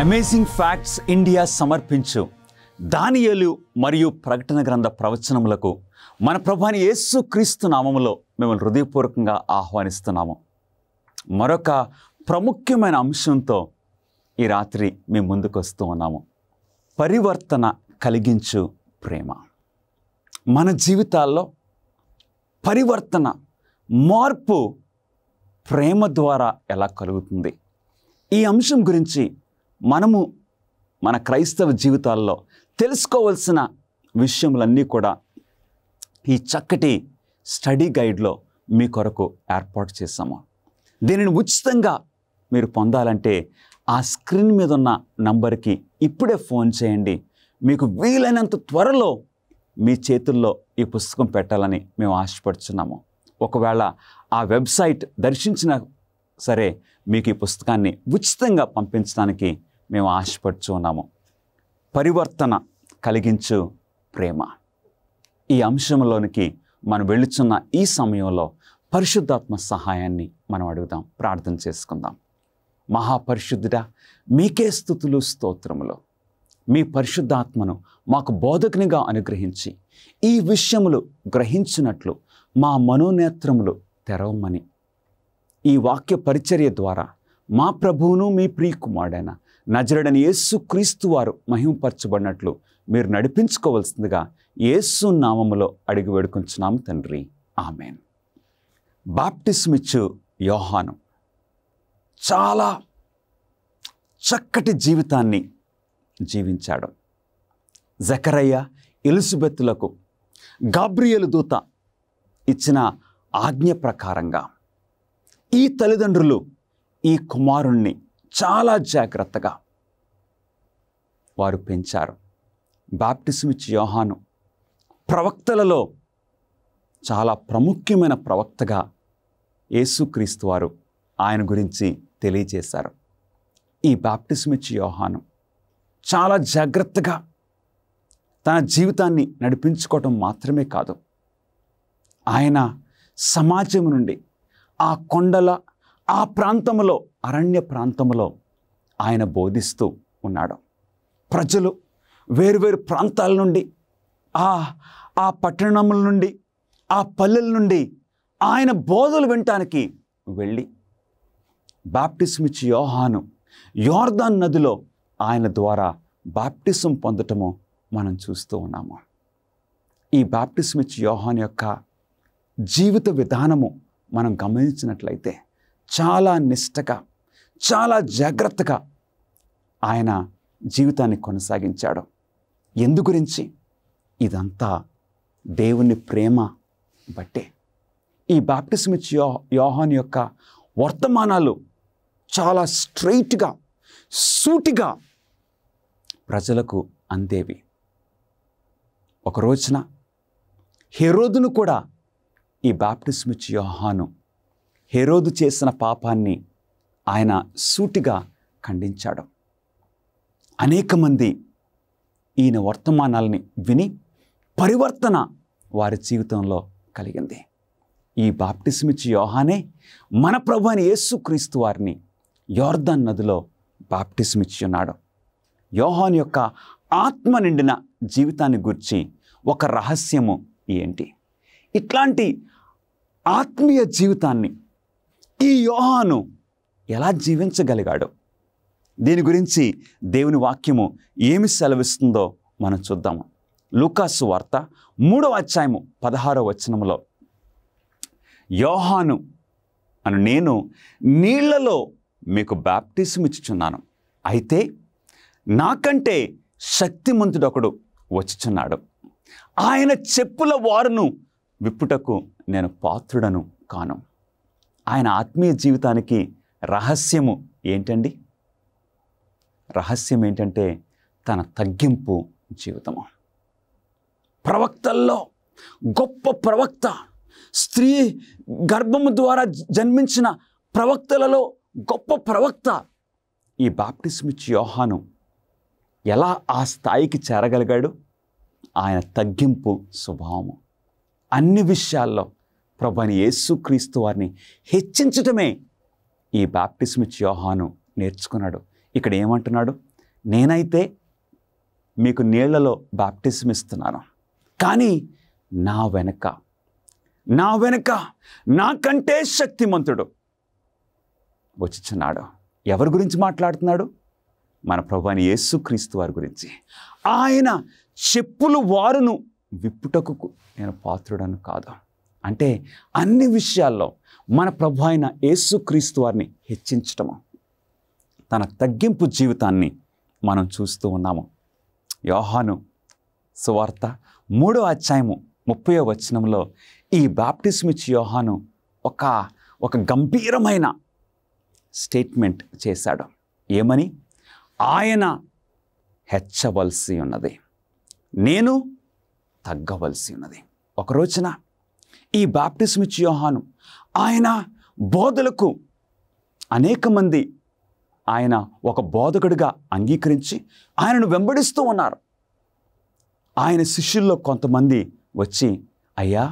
Amazing facts India సమర్పించు దానియేలు మరియు ప్రకటన గ్రంథ ప్రవచనములకు మన ప్రభువైన యేసు క్రీస్తు నామములో మిమ్మల్ని హృదయపూర్వకంగా ఆహ్వానిస్తున్నాము. మరొక ప్రాముఖ్యమైన అంశంతో ఈ రాత్రి మేము ముందుకు వస్తూ ఉన్నాము. పరివర్తన కలిగించు ప్రేమ. మన జీవితాల్లో పరివర్తన, మార్పు ప్రేమ ద్వారా ఎలా కలుగుతుంది? ఈ అంశం గురించి మనము మన క్రైస్తవ జీవితాల్లో తెలుసుకోవాల్సిన విషయములన్నీ కూడా ఈ చక్కటి స్టడీ గైడ్లో మీ కొరకు ఏర్పాటు చేశాము. దీనిని ఉచితంగా మీరు పొందాలంటే ఆ స్క్రీన్ మీద ఉన్న నంబర్కి ఇప్పుడే ఫోన్ చేయండి. మీకు వీలైనంత త్వరలో మీ చేతుల్లో ఈ పుస్తకం పెట్టాలని మేము ఆశపడుతున్నాము. ఒకవేళ ఆ వెబ్సైట్ దర్శించినా సరే మీకు ఈ పుస్తకాన్ని ఉచితంగా పంపించడానికి మేము ఆశపడుచున్నాము. పరివర్తన కలిగించు ప్రేమ. ఈ అంశంలోనికి మనం వెళ్ళుచున్న ఈ సమయంలో పరిశుద్ధాత్మ సహాయాన్ని మనం అడుగుదాం, ప్రార్థన చేసుకుందాం. మహాపరిశుద్ధుడా, మీకే స్తుతులు స్తోత్రములు. మీ పరిశుద్ధాత్మను మాకు బోధకునిగా అనుగ్రహించి ఈ విషయములు గ్రహించినట్లు మా మనోనేత్రములు తెరవమని ఈ వాక్య పరిచర్య ద్వారా మా ప్రభువును మీ ప్రియకుమారుడైన నజరుడైన యేసు క్రీస్తు వారు మహిమపరచబడినట్లు మీరు నడిపించుకోవాల్సిందిగా యేసు నామములో అడిగి వేడుకొంచున్నాము తండ్రి, ఆమేన్. బాప్టిస్మిచ్చు యోహాను చాలా చక్కటి జీవితాన్ని జీవించాడు. జకరయ్య, ఎలిజబెత్తులకు గాబ్రియేలు దూత ఇచ్చిన ఆజ్ఞ ప్రకారంగా ఈ తల్లిదండ్రులు ఈ కుమారుణ్ణి చాలా జాగ్రత్తగా వారు పెంచారు. బాప్టిస్మిచ్చు యోహాను ప్రవక్తలలో చాలా ప్రాముఖ్యమైన ప్రవక్తగా యేసుక్రీస్తు వారు ఆయన గురించి తెలియజేశారు. ఈ బాప్టిస్మిచ్చు యోహాను చాలా జాగ్రత్తగా తన జీవితాన్ని నడిపించుకోవటం మాత్రమే కాదు, ఆయన సమాజం నుండి ఆ కొండల ఆ ప్రాంతంలో, అరణ్య ప్రాంతంలో ఆయన బోధిస్తూ ఉన్నాడు. ప్రజలు వేరువేరు ప్రాంతాల నుండి, ఆ పట్టణముల నుండి, ఆ పల్లెల నుండి ఆయన బోధలు వినటానికి వెళ్ళి బాప్టిస్మిచ్చు యోహాను యోర్దాను నదిలో ఆయన ద్వారా బాప్టిజం పొందటము మనం చూస్తూ ఉన్నాము. ఈ బాప్టిస్మిచ్చు యోహాను యొక్క జీవిత విధానము మనం గమనించినట్లయితే చాలా నిష్టగా, చాలా జాగ్రత్తగా ఆయన జీవితాన్ని కొనసాగించాడు. ఎందు గురించి? ఇదంతా దేవుని ప్రేమ బట్టే. ఈ బాప్టిస్మిచ్చు యోహాను యొక్క వర్తమానాలు చాలా స్ట్రైట్గా, సూటిగా ప్రజలకు అందేవి. ఒక రోజున హెరోదును కూడా ఈ బాప్టిస్మిచ్చు యోహాను హెరోదు చేసిన పాపాన్ని ఆయన సూటిగా ఖండించాడు. అనేక మంది ఈయన వర్తమానాలని విని పరివర్తన వారి జీవితంలో కలిగింది. ఈ బాప్టిస్మిచ్చు యోహానే మన ప్రభువైన యేసుక్రీస్తు వారిని యోర్దాను నదిలో బాప్టిస్మిచ్చున్నాడు. యోహాను యొక్క ఆత్మ నిండిన జీవితాన్ని గురించి ఒక రహస్యము ఏంటి? ఇట్లాంటి ఆత్మీయ జీవితాన్ని ఈ యోహాను ఎలా జీవించగలిగాడు? దీని గురించి దేవుని వాక్యము ఏమి సెలవిస్తుందో మనం చూద్దాము. లూకాసు వార్త 3వ అధ్యాయము 16వ వచనములో, యోహాను అను నేను నీళ్లలో మీకు బాప్టిజం ఇచ్చుచున్నాను, అయితే నాకంటే శక్తిమంతుడొకడు వచ్చుచున్నాడు, ఆయన చెప్పుల వారును విప్పుటకు నేను పాత్రుడను కాను. ఆయన ఆత్మీయ జీవితానికి రహస్యము ఏంటండి? రహస్యం ఏంటంటే తన తగ్గింపు జీవితము. ప్రవక్తల్లో గొప్ప ప్రవక్త, స్త్రీ గర్భము ద్వారా జన్మించిన ప్రవక్తలలో గొప్ప ప్రవక్త ఈ బాప్టిజం ఇచ్చే యోహాను ఎలా ఆ స్థాయికి చేరగలిగాడు? ఆయన తగ్గింపు స్వభావము. అన్ని విషయాల్లో ప్రభువైన యేసుక్రీస్తు వారిని హెచ్చించటమే ఈ బాప్టిజం ఇచ్చే యోహాను నేర్చుకున్నాడు. ఇక్కడ ఏమంటున్నాడు? నేనైతే మీకు నీళ్లలో బాప్టిజం ఇస్తున్నాను, కానీ నా వెనక నాకంటే శక్తిమంతుడు వచ్చుచున్నాడు. ఎవరి గురించి మాట్లాడుతున్నాడు? మన ప్రభువైన యేసుక్రీస్తు వారి గురించి. ఆయన చెప్పులు వారును విప్పుటకు నేను పాత్రుడను కాదు. అంటే అన్ని విషయాల్లో మన ప్రభువైన యేసుక్రీస్తు వారిని హెచ్చించటము, తన తగ్గింపు జీవితాన్ని మనం చూస్తూ ఉన్నాము. యోహాను సువార్త 3వ అధ్యాయము 30వ వచనంలో ఈ బాప్టిజం ఇచ్చే యోహాను ఒక గంభీరమైన స్టేట్మెంట్ చేశాడు. ఏమని? ఆయన హెచ్చవలసి ఉన్నది, నేను తగ్గవలసి ఉన్నది. ఒక రోజున ఈ బాప్టిజం ఇచ్చే యోహాను ఆయన బోధలకు అనేక మంది ఆయన ఒక బోధకుడిగా అంగీకరించి ఆయనను వెంబడిస్తూ ఉన్నారు. ఆయన శిష్యుల్లో కొంతమంది వచ్చి, అయ్యా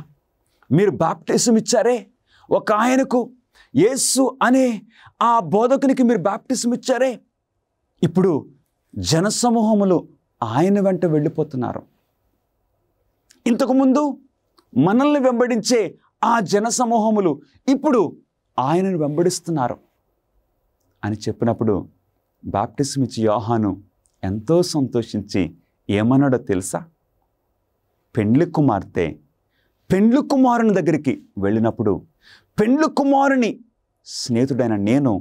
మీరు బాప్టిజం ఇచ్చారే, ఒక ఆయనకు యేసు అనే ఆ బోధకునికి మీరు బాప్టిజం ఇచ్చారే, ఇప్పుడు జనసమూహములు ఆయన వెంట వెళ్ళిపోతున్నారు. ఇంతకుముందు మనల్ని వెంబడించే ఆ జనసమూహములు ఇప్పుడు ఆయనను వెంబడిస్తున్నారు అని చెప్పినప్పుడు బాప్టిజం ఇచ్చే యోహాను ఎంతో సంతోషించి ఏమన్నాడో తెలుసా? పెండ్లి కుమారుని దగ్గరికి వెళ్ళినప్పుడు పెండ్లి కుమారుని స్నేహితుడైన నేను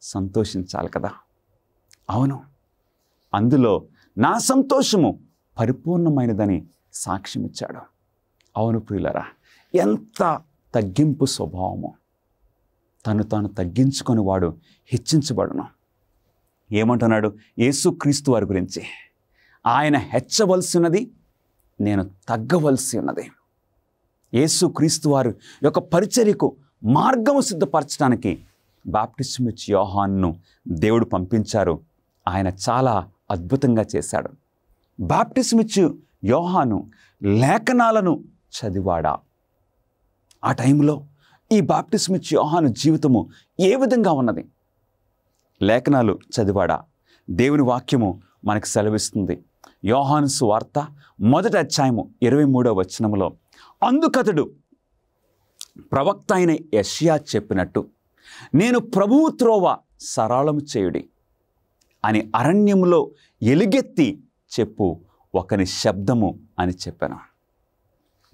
సంతోషించాలి కదా. అవును, అందులో నా సంతోషము పరిపూర్ణమైనదని సాక్ష్యం ఇచ్చాడు. అవును ప్రియులరా, ఎంత తగ్గింపు స్వభావము. తాను తగ్గించుకొని వాడు హెచ్చించబడును. ఏమంటున్నాడు యేసుక్రీస్తు వారి గురించి? ఆయన హెచ్చవలసి ఉన్నది, నేను తగ్గవలసి ఉన్నది. యేసుక్రీస్తు వారు యొక్క పరిచర్యకు మార్గము సిద్ధపరచడానికి బాప్టిజం ఇచ్చే యోహానును దేవుడు పంపించారు. ఆయన చాలా అద్భుతంగా చేశాడు. బాప్టిజం ఇచ్చే యోహాను లేఖనాలను చదివాడా? ఆ టైంలో ఈ బాప్టిజం ఇచ్చే యోహాను జీవితము ఏ విధంగా ఉన్నది? లేఖనాలు చదివాడా? దేవుని వాక్యము మనకు సెలవిస్తుంది. యోహాను సువార్త 1వ అధ్యాయము 23వ వచనములో, అందుకతడు ప్రవక్త అయిన యెషయా చెప్పినట్టు, నేను ప్రభువు త్రోవ సరళము చేయుడి అని అరణ్యములో ఎలుగెత్తి చెప్పు ఒకని శబ్దము అని చెప్పాను.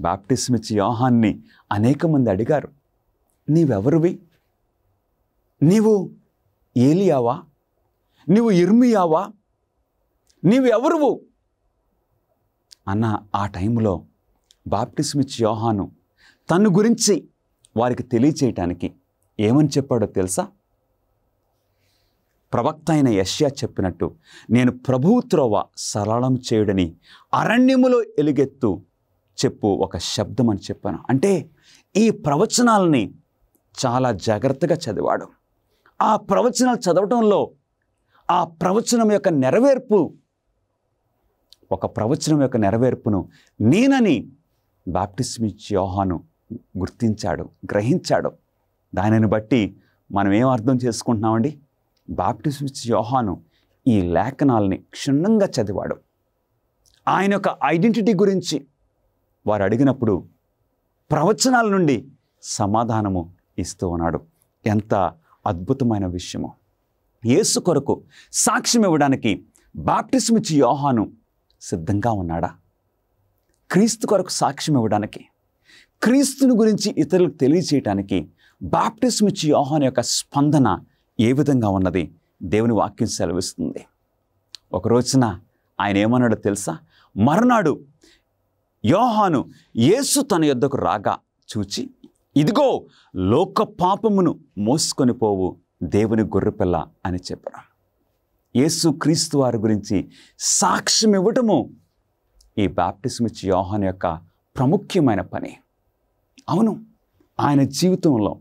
బాప్టిజం ఇచ్చే యోహాన్ని అనేక మంది అడిగారు, నీవెవరివి? నీవు ఏలియావా? నీవు ఇర్మియావా? నీవు ఎవరువు అన్న ఆ టైంలో బాప్టిజం ఇచ్చే యోహాను తన గురించి వారికి తెలియచేయటానికి ఏమని చెప్పాడో తెలుసా? ప్రవక్త అయిన యెషయా చెప్పినట్టు, నేను ప్రభువు త్రోవ సరళం చేయుడని అరణ్యములో ఎలుగెత్తు చెప్పు ఒక శబ్దం అని చెప్పాను. అంటే ఈ ప్రవచనాలని చాలా జాగ్రత్తగా చదివాడు. ఆ ప్రవచనాలు చదవటంలో ఆ ప్రవచనం యొక్క నెరవేర్పు, ఒక ప్రవచనం యొక్క నెరవేర్పును నేనని బాప్టిజం ఇచ్చే యోహాను గుర్తించాడు, గ్రహించాడు. దానిని బట్టి మనం ఏం అర్థం చేసుకుంటున్నామండి? బాప్టిజం ఇచ్చే యోహాను ఈ లేఖనాలని క్షుణ్ణంగా చదివాడు. ఆయన యొక్క ఐడెంటిటీ గురించి వారు అడిగినప్పుడు ప్రవచనాల నుండి సమాధానము ఇస్తూ ఉన్నాడు. ఎంత అద్భుతమైన విషయము! యేసు కొరకు సాక్ష్యం ఇవ్వడానికి బాప్టిస్మ్ ఇచ్చి యోహాను సిద్ధంగా ఉన్నాడా? క్రీస్తు కొరకు సాక్ష్యం ఇవ్వడానికి, క్రీస్తుని గురించి ఇతరులకు తెలియజేయడానికి బాప్టిస్మ్ ఇచ్చి యోహాను యొక్క స్పందన ఏ విధంగా ఉన్నది? దేవుని వాక్యం సెలవిస్తుంది. ఒక రోజున ఆయన ఏమన్నాడో తెలుసా? మరునాడు యోహాను యేసు తన యొద్దకు రాగా చూచి, ఇదిగో లోక పాపమును మోసుకొని పోవు దేవుని గొర్రెపిల్ల అని చెప్పారు. యేసు క్రీస్తు వారి గురించి సాక్ష్యం ఇవ్వటము ఈ బాప్టిస్మ్ ఇచ్చి యోహాను యొక్క ప్రాముఖ్యమైన పని. అవును, ఆయన జీవితంలో,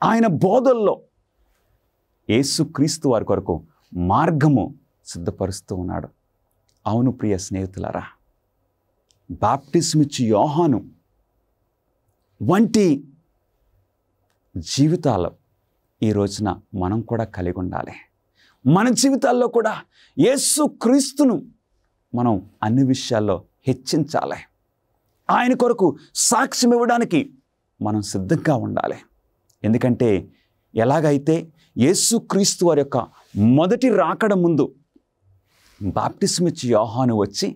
ఆయన బోధల్లో యేసు క్రీస్తు వారి కొరకు మార్గము సిద్ధపరుస్తూ ఉన్నాడు. అవును ప్రియ స్నేహితులారా, బాప్టిస్మ్ ఇచ్చి యోహాను వంటి జీవితాలు ఈ రోజున మనం కూడా కలిగి ఉండాలి. మన జీవితాల్లో కూడా యేసు క్రీస్తును మనం అన్ని విషయాల్లో హెచ్చించాలి. ఆయన కొరకు సాక్ష్యం ఇవ్వడానికి మనం సిద్ధంగా ఉండాలి. ఎందుకంటే ఎలాగైతే యేసు క్రీస్తు వారి యొక్క మొదటి రాకడ ముందు బాప్టిస్మ్ ఇచ్చి యోహాను వచ్చి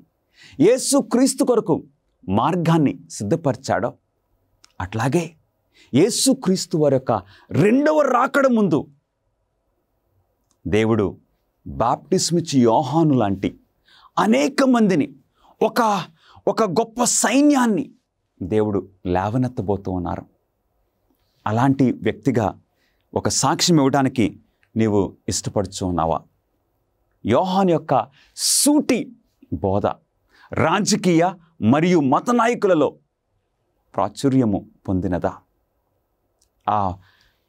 యేసు క్రీస్తు కొరకు మార్గాన్ని సిద్ధపరిచాడో, అట్లాగే యేసు క్రీస్తు వారి యొక్క రెండవ రాకడ ముందు దేవుడు బాప్టిస్మ్ ఇచ్చి యోహాను లాంటి అనేక మందిని, ఒక గొప్ప సైన్యాన్ని దేవుడు లేవనెత్తబోతూ ఉన్నారు. అలాంటి వ్యక్తిగా ఒక సాక్ష్యం ఇవ్వడానికి నీవు ఇష్టపడుచు ఉన్నావా? యోహాను యొక్క సూటి బోధ రాజకీయ మరియు మత నాయకులలో ప్రాచుర్యము పొందినదా?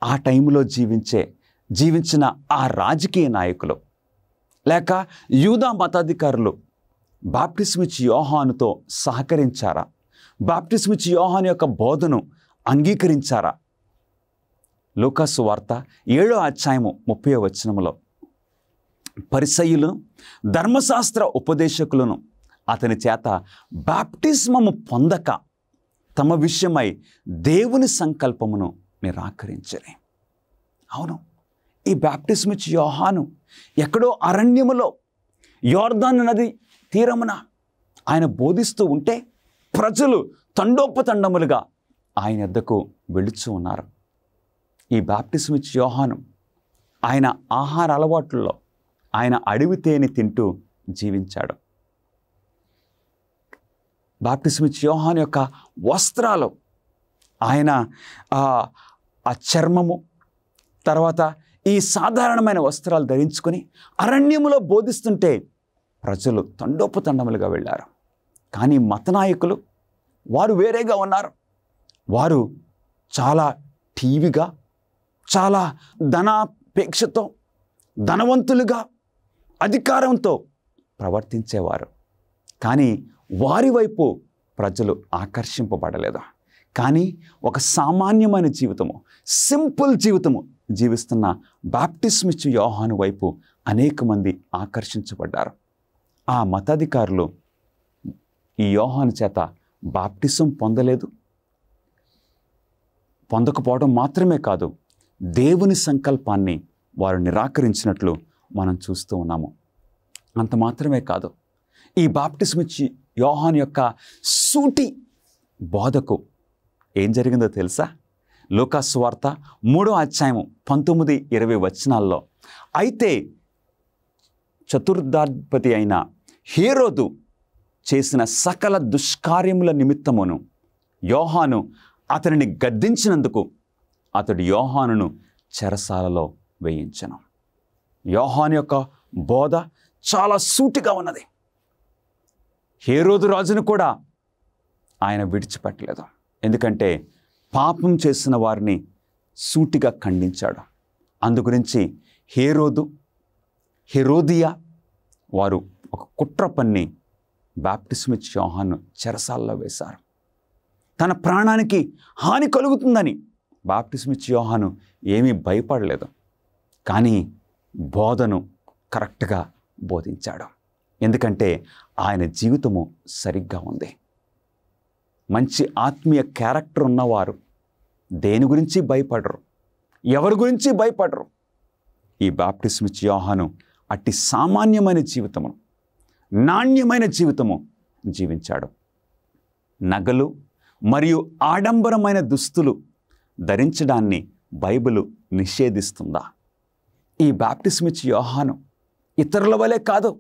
ఆ టైంలో జీవించిన ఆ రాజకీయ నాయకులు లేక యూదా మతాధికారులు బాప్టిస్మ్ ఇచ్చి యోహానుతో సహకరించారా? బాప్టిస్మ్ ఇచ్చి యోహాను యొక్క బోధను అంగీకరించారా? లూకాసు వార్త 7వ అధ్యాయము 30వ వచనములో పరిసయ్యులను ధర్మశాస్త్ర ఉపదేశకులను అతని చేత బాప్టిస్మము పొందక తమ విషయమై దేవుని సంకల్పమును నిరాకరించరే. అవును, ఈ బాప్టిస్మ్ ఇచ్చి యోహాను ఎక్కడో అరణ్యములో యోర్దాను నది తీరమున ఆయన బోధిస్తూ ఉంటే ప్రజలు తండోపతండములుగా ఆయన వద్దకు వెళుచూ ఉన్నారు. ఈ బాప్టిస్మ్ ఇచ్చి యోహాను ఆయన ఆహార అలవాట్లలో ఆయన అడవి తేనె తింటూ జీవించాడు. బాప్టిస్మ్ ఇచ్చి యోహాను యొక్క వస్త్రాలు, ఆయన ఆ చర్మము, తర్వాత ఈ సాధారణమైన వస్త్రాలు ధరించుకొని అరణ్యములో బోధిస్తుంటే ప్రజలు తండోపతండములుగా వెళ్ళారు. కానీ మత నాయకులు వారు వేరేగా ఉన్నారు. వారు చాలా టీవీగా, చాలా ధనాపేక్షతో, ధనవంతులుగా, అధికారంతో ప్రవర్తించేవారు. కానీ వారి వైపు ప్రజలు ఆకర్షింపబడలేదు. కానీ ఒక సామాన్యమైన జీవితము, సింపుల్ జీవితము జీవిస్తున్న బాప్టిస్మ్ ఇచ్చి యోహాను వైపు అనేక మంది ఆకర్షించబడ్డారు. ఆ మతాధికారులు ఈ యోహాను చేత బాప్టిజం పొందకపోవడం మాత్రమే కాదు, దేవుని సంకల్పాన్ని వారు నిరాకరించినట్లు మనం చూస్తూ ఉన్నాము. అంత మాత్రమే కాదు, ఈ బాప్టిజం ఇచ్చి యోహాను యొక్క సూటి బోధకు ఏం జరిగిందో తెలుసా? లూకాసు వార్త 3వ అధ్యాయము 19-20 వచనాల్లో, అయితే చతుర్థాధిపతి అయిన హేరోదు చేసిన సకల దుష్కార్యముల నిమిత్తమును యోహాను అతనిని గద్దించినందుకు అతడు యోహానును చెరసాలలో వేయించెను. యోహాను యొక్క బోధ చాలా సూటిగా ఉన్నది. హేరోదు రాజును కూడా ఆయన విడిచిపెట్టలేదు. ఎందుకంటే పాపం చేసిన వారిని సూటిగా ఖండించాడు. అందుగురించి హెరోదియా వారు ఒక కుట్ర పన్ని బాప్టిస్మ్ ఇచ్చి యోహాను చెరసాలలో వేశారు. తన ప్రాణానికి హాని కలుగుతుందని బాప్టిస్మ్ ఇచ్చి యోహాను ఏమీ భయపడలేదు. కానీ బోధను కరెక్ట్గా బోధించాడు. ఎందుకంటే ఆయన జీవితము సరిగ్గా ఉంది. మంచి ఆత్మీయ క్యారెక్టర్ ఉన్నవారు దేని గురించి భయపడరు, ఎవరి గురించి భయపడరు. ఈ బాప్టిస్మిచ్చి యోహాను అట్టి సామాన్యమైన జీవితము, నాణ్యమైన జీవితము జీవించాడు. నగలు మరియు ఆడంబరమైన దుస్తులు ధరించడాన్ని బైబిలు నిషేధిస్తుందా? ఈ బాప్టిస్మిచ్చి యోహాను ఇతరుల వలె కాదు,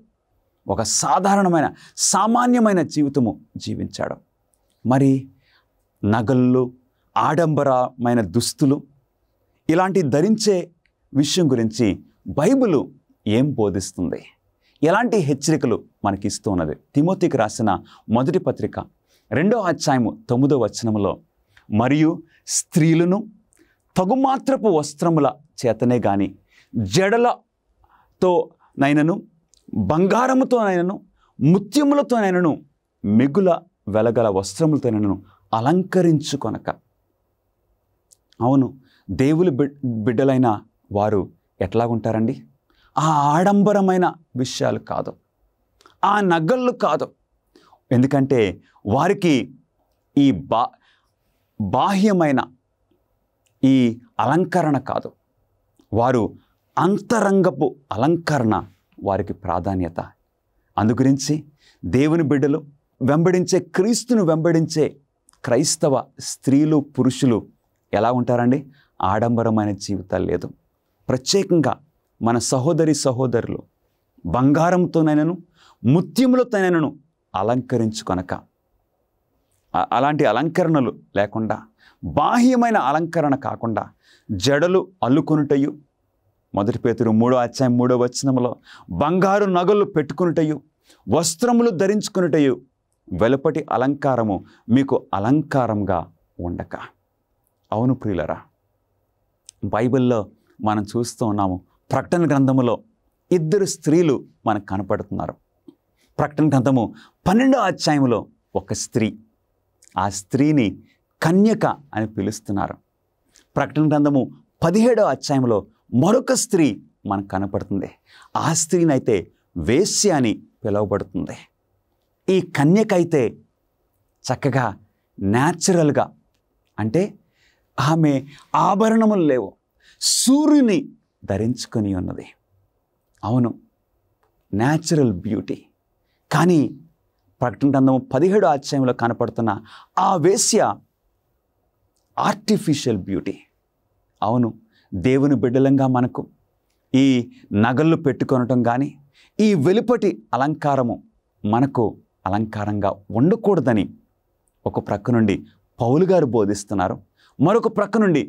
ఒక సాధారణమైన సామాన్యమైన జీవితము జీవించాడు. మరి నగళ్ళు, ఆడంబరమైన దుస్తులు ఇలాంటి ధరించే విషయం గురించి బైబిలు ఏం బోధిస్తుంది? ఎలాంటి హెచ్చరికలు మనకిస్తూ ఉన్నది? తిమోతికి రాసిన మొదటి పత్రిక 2వ అధ్యాయము 9వ వచనములో, మరియు స్త్రీలను తగుమాత్రపు వస్త్రముల చేతనే గాని జడలతో నైనను బంగారముతోనైనను ముత్యములతోనైనను మిగుల వెలగల వస్త్రములతోనైనను అలంకరించుకొనక. అవును, దేవుని బిడ్డలైన వారు ఎట్లా ఉంటారండి? ఆ ఆడంబరమైన విషయాలు కాదు, ఆ నగళ్ళు కాదు. ఎందుకంటే వారికి ఈ బాహ్యమైన ఈ అలంకరణ కాదు, వారు అంతరంగపు అలంకరణ వారికి ప్రాధాన్యత. అందుగురించి దేవుని బిడ్డలు వెంబడించే, క్రీస్తును వెంబడించే క్రైస్తవ స్త్రీలు, పురుషులు ఎలా ఉంటారండి? ఆడంబరమైన జీవితాలు లేదు. ప్రత్యేకంగా మన సహోదరులు బంగారంతోనైనను ముత్యములతోనైనను అలంకరించుకొనక, అలాంటి అలంకరణలు లేకుండా, బాహ్యమైన అలంకరణ కాకుండా జడలు అల్లుకొనుటయు, 1 పేతురు 3వ అధ్యాయం 3వ వచనములో బంగారు నగలు పెట్టుకొనుటయు, వస్త్రములు ధరించుకొనుటయు, వెలుపటి అలంకారము మీకు అలంకారంగా ఉండక. అవును ప్రియులరా, బైబిల్లో మనం చూస్తూ ఉన్నాము. ప్రకటన గ్రంథములో 2 స్త్రీలు మనకు కనపడుతున్నారు. ప్రకటన గ్రంథము 12వ అధ్యాయంలో ఒక స్త్రీ, ఆ స్త్రీని కన్యక అని పిలుస్తున్నారు. ప్రకటన గ్రంథము 17వ అధ్యాయంలో మరొక స్త్రీ మనకు కనపడుతుంది. ఆ స్త్రీనైతే వేశ్య అని పిలువబడుతుంది. ఈ కన్యక అయితే చక్కగా న్యాచురల్గా, అంటే ఆమె ఆభరణములు లేవు, సూర్యుని ధరించుకొని ఉన్నది. అవును, న్యాచురల్ బ్యూటీ. కానీ ప్రకటన గ్రంథము 17వ అధ్యాయంలో కనపడుతున్న ఆ వేశ్య ఆర్టిఫిషియల్ బ్యూటీ. అవును, దేవుని బిడ్డలంగా మనకు ఈ నగళ్ళు పెట్టుకొనటం కానీ, ఈ వెలుపటి అలంకారము మనకు అలంకారంగా ఉండకూడదని ఒక ప్రక్క నుండి పౌలు గారు బోధిస్తున్నారు, మరొక ప్రక్క నుండి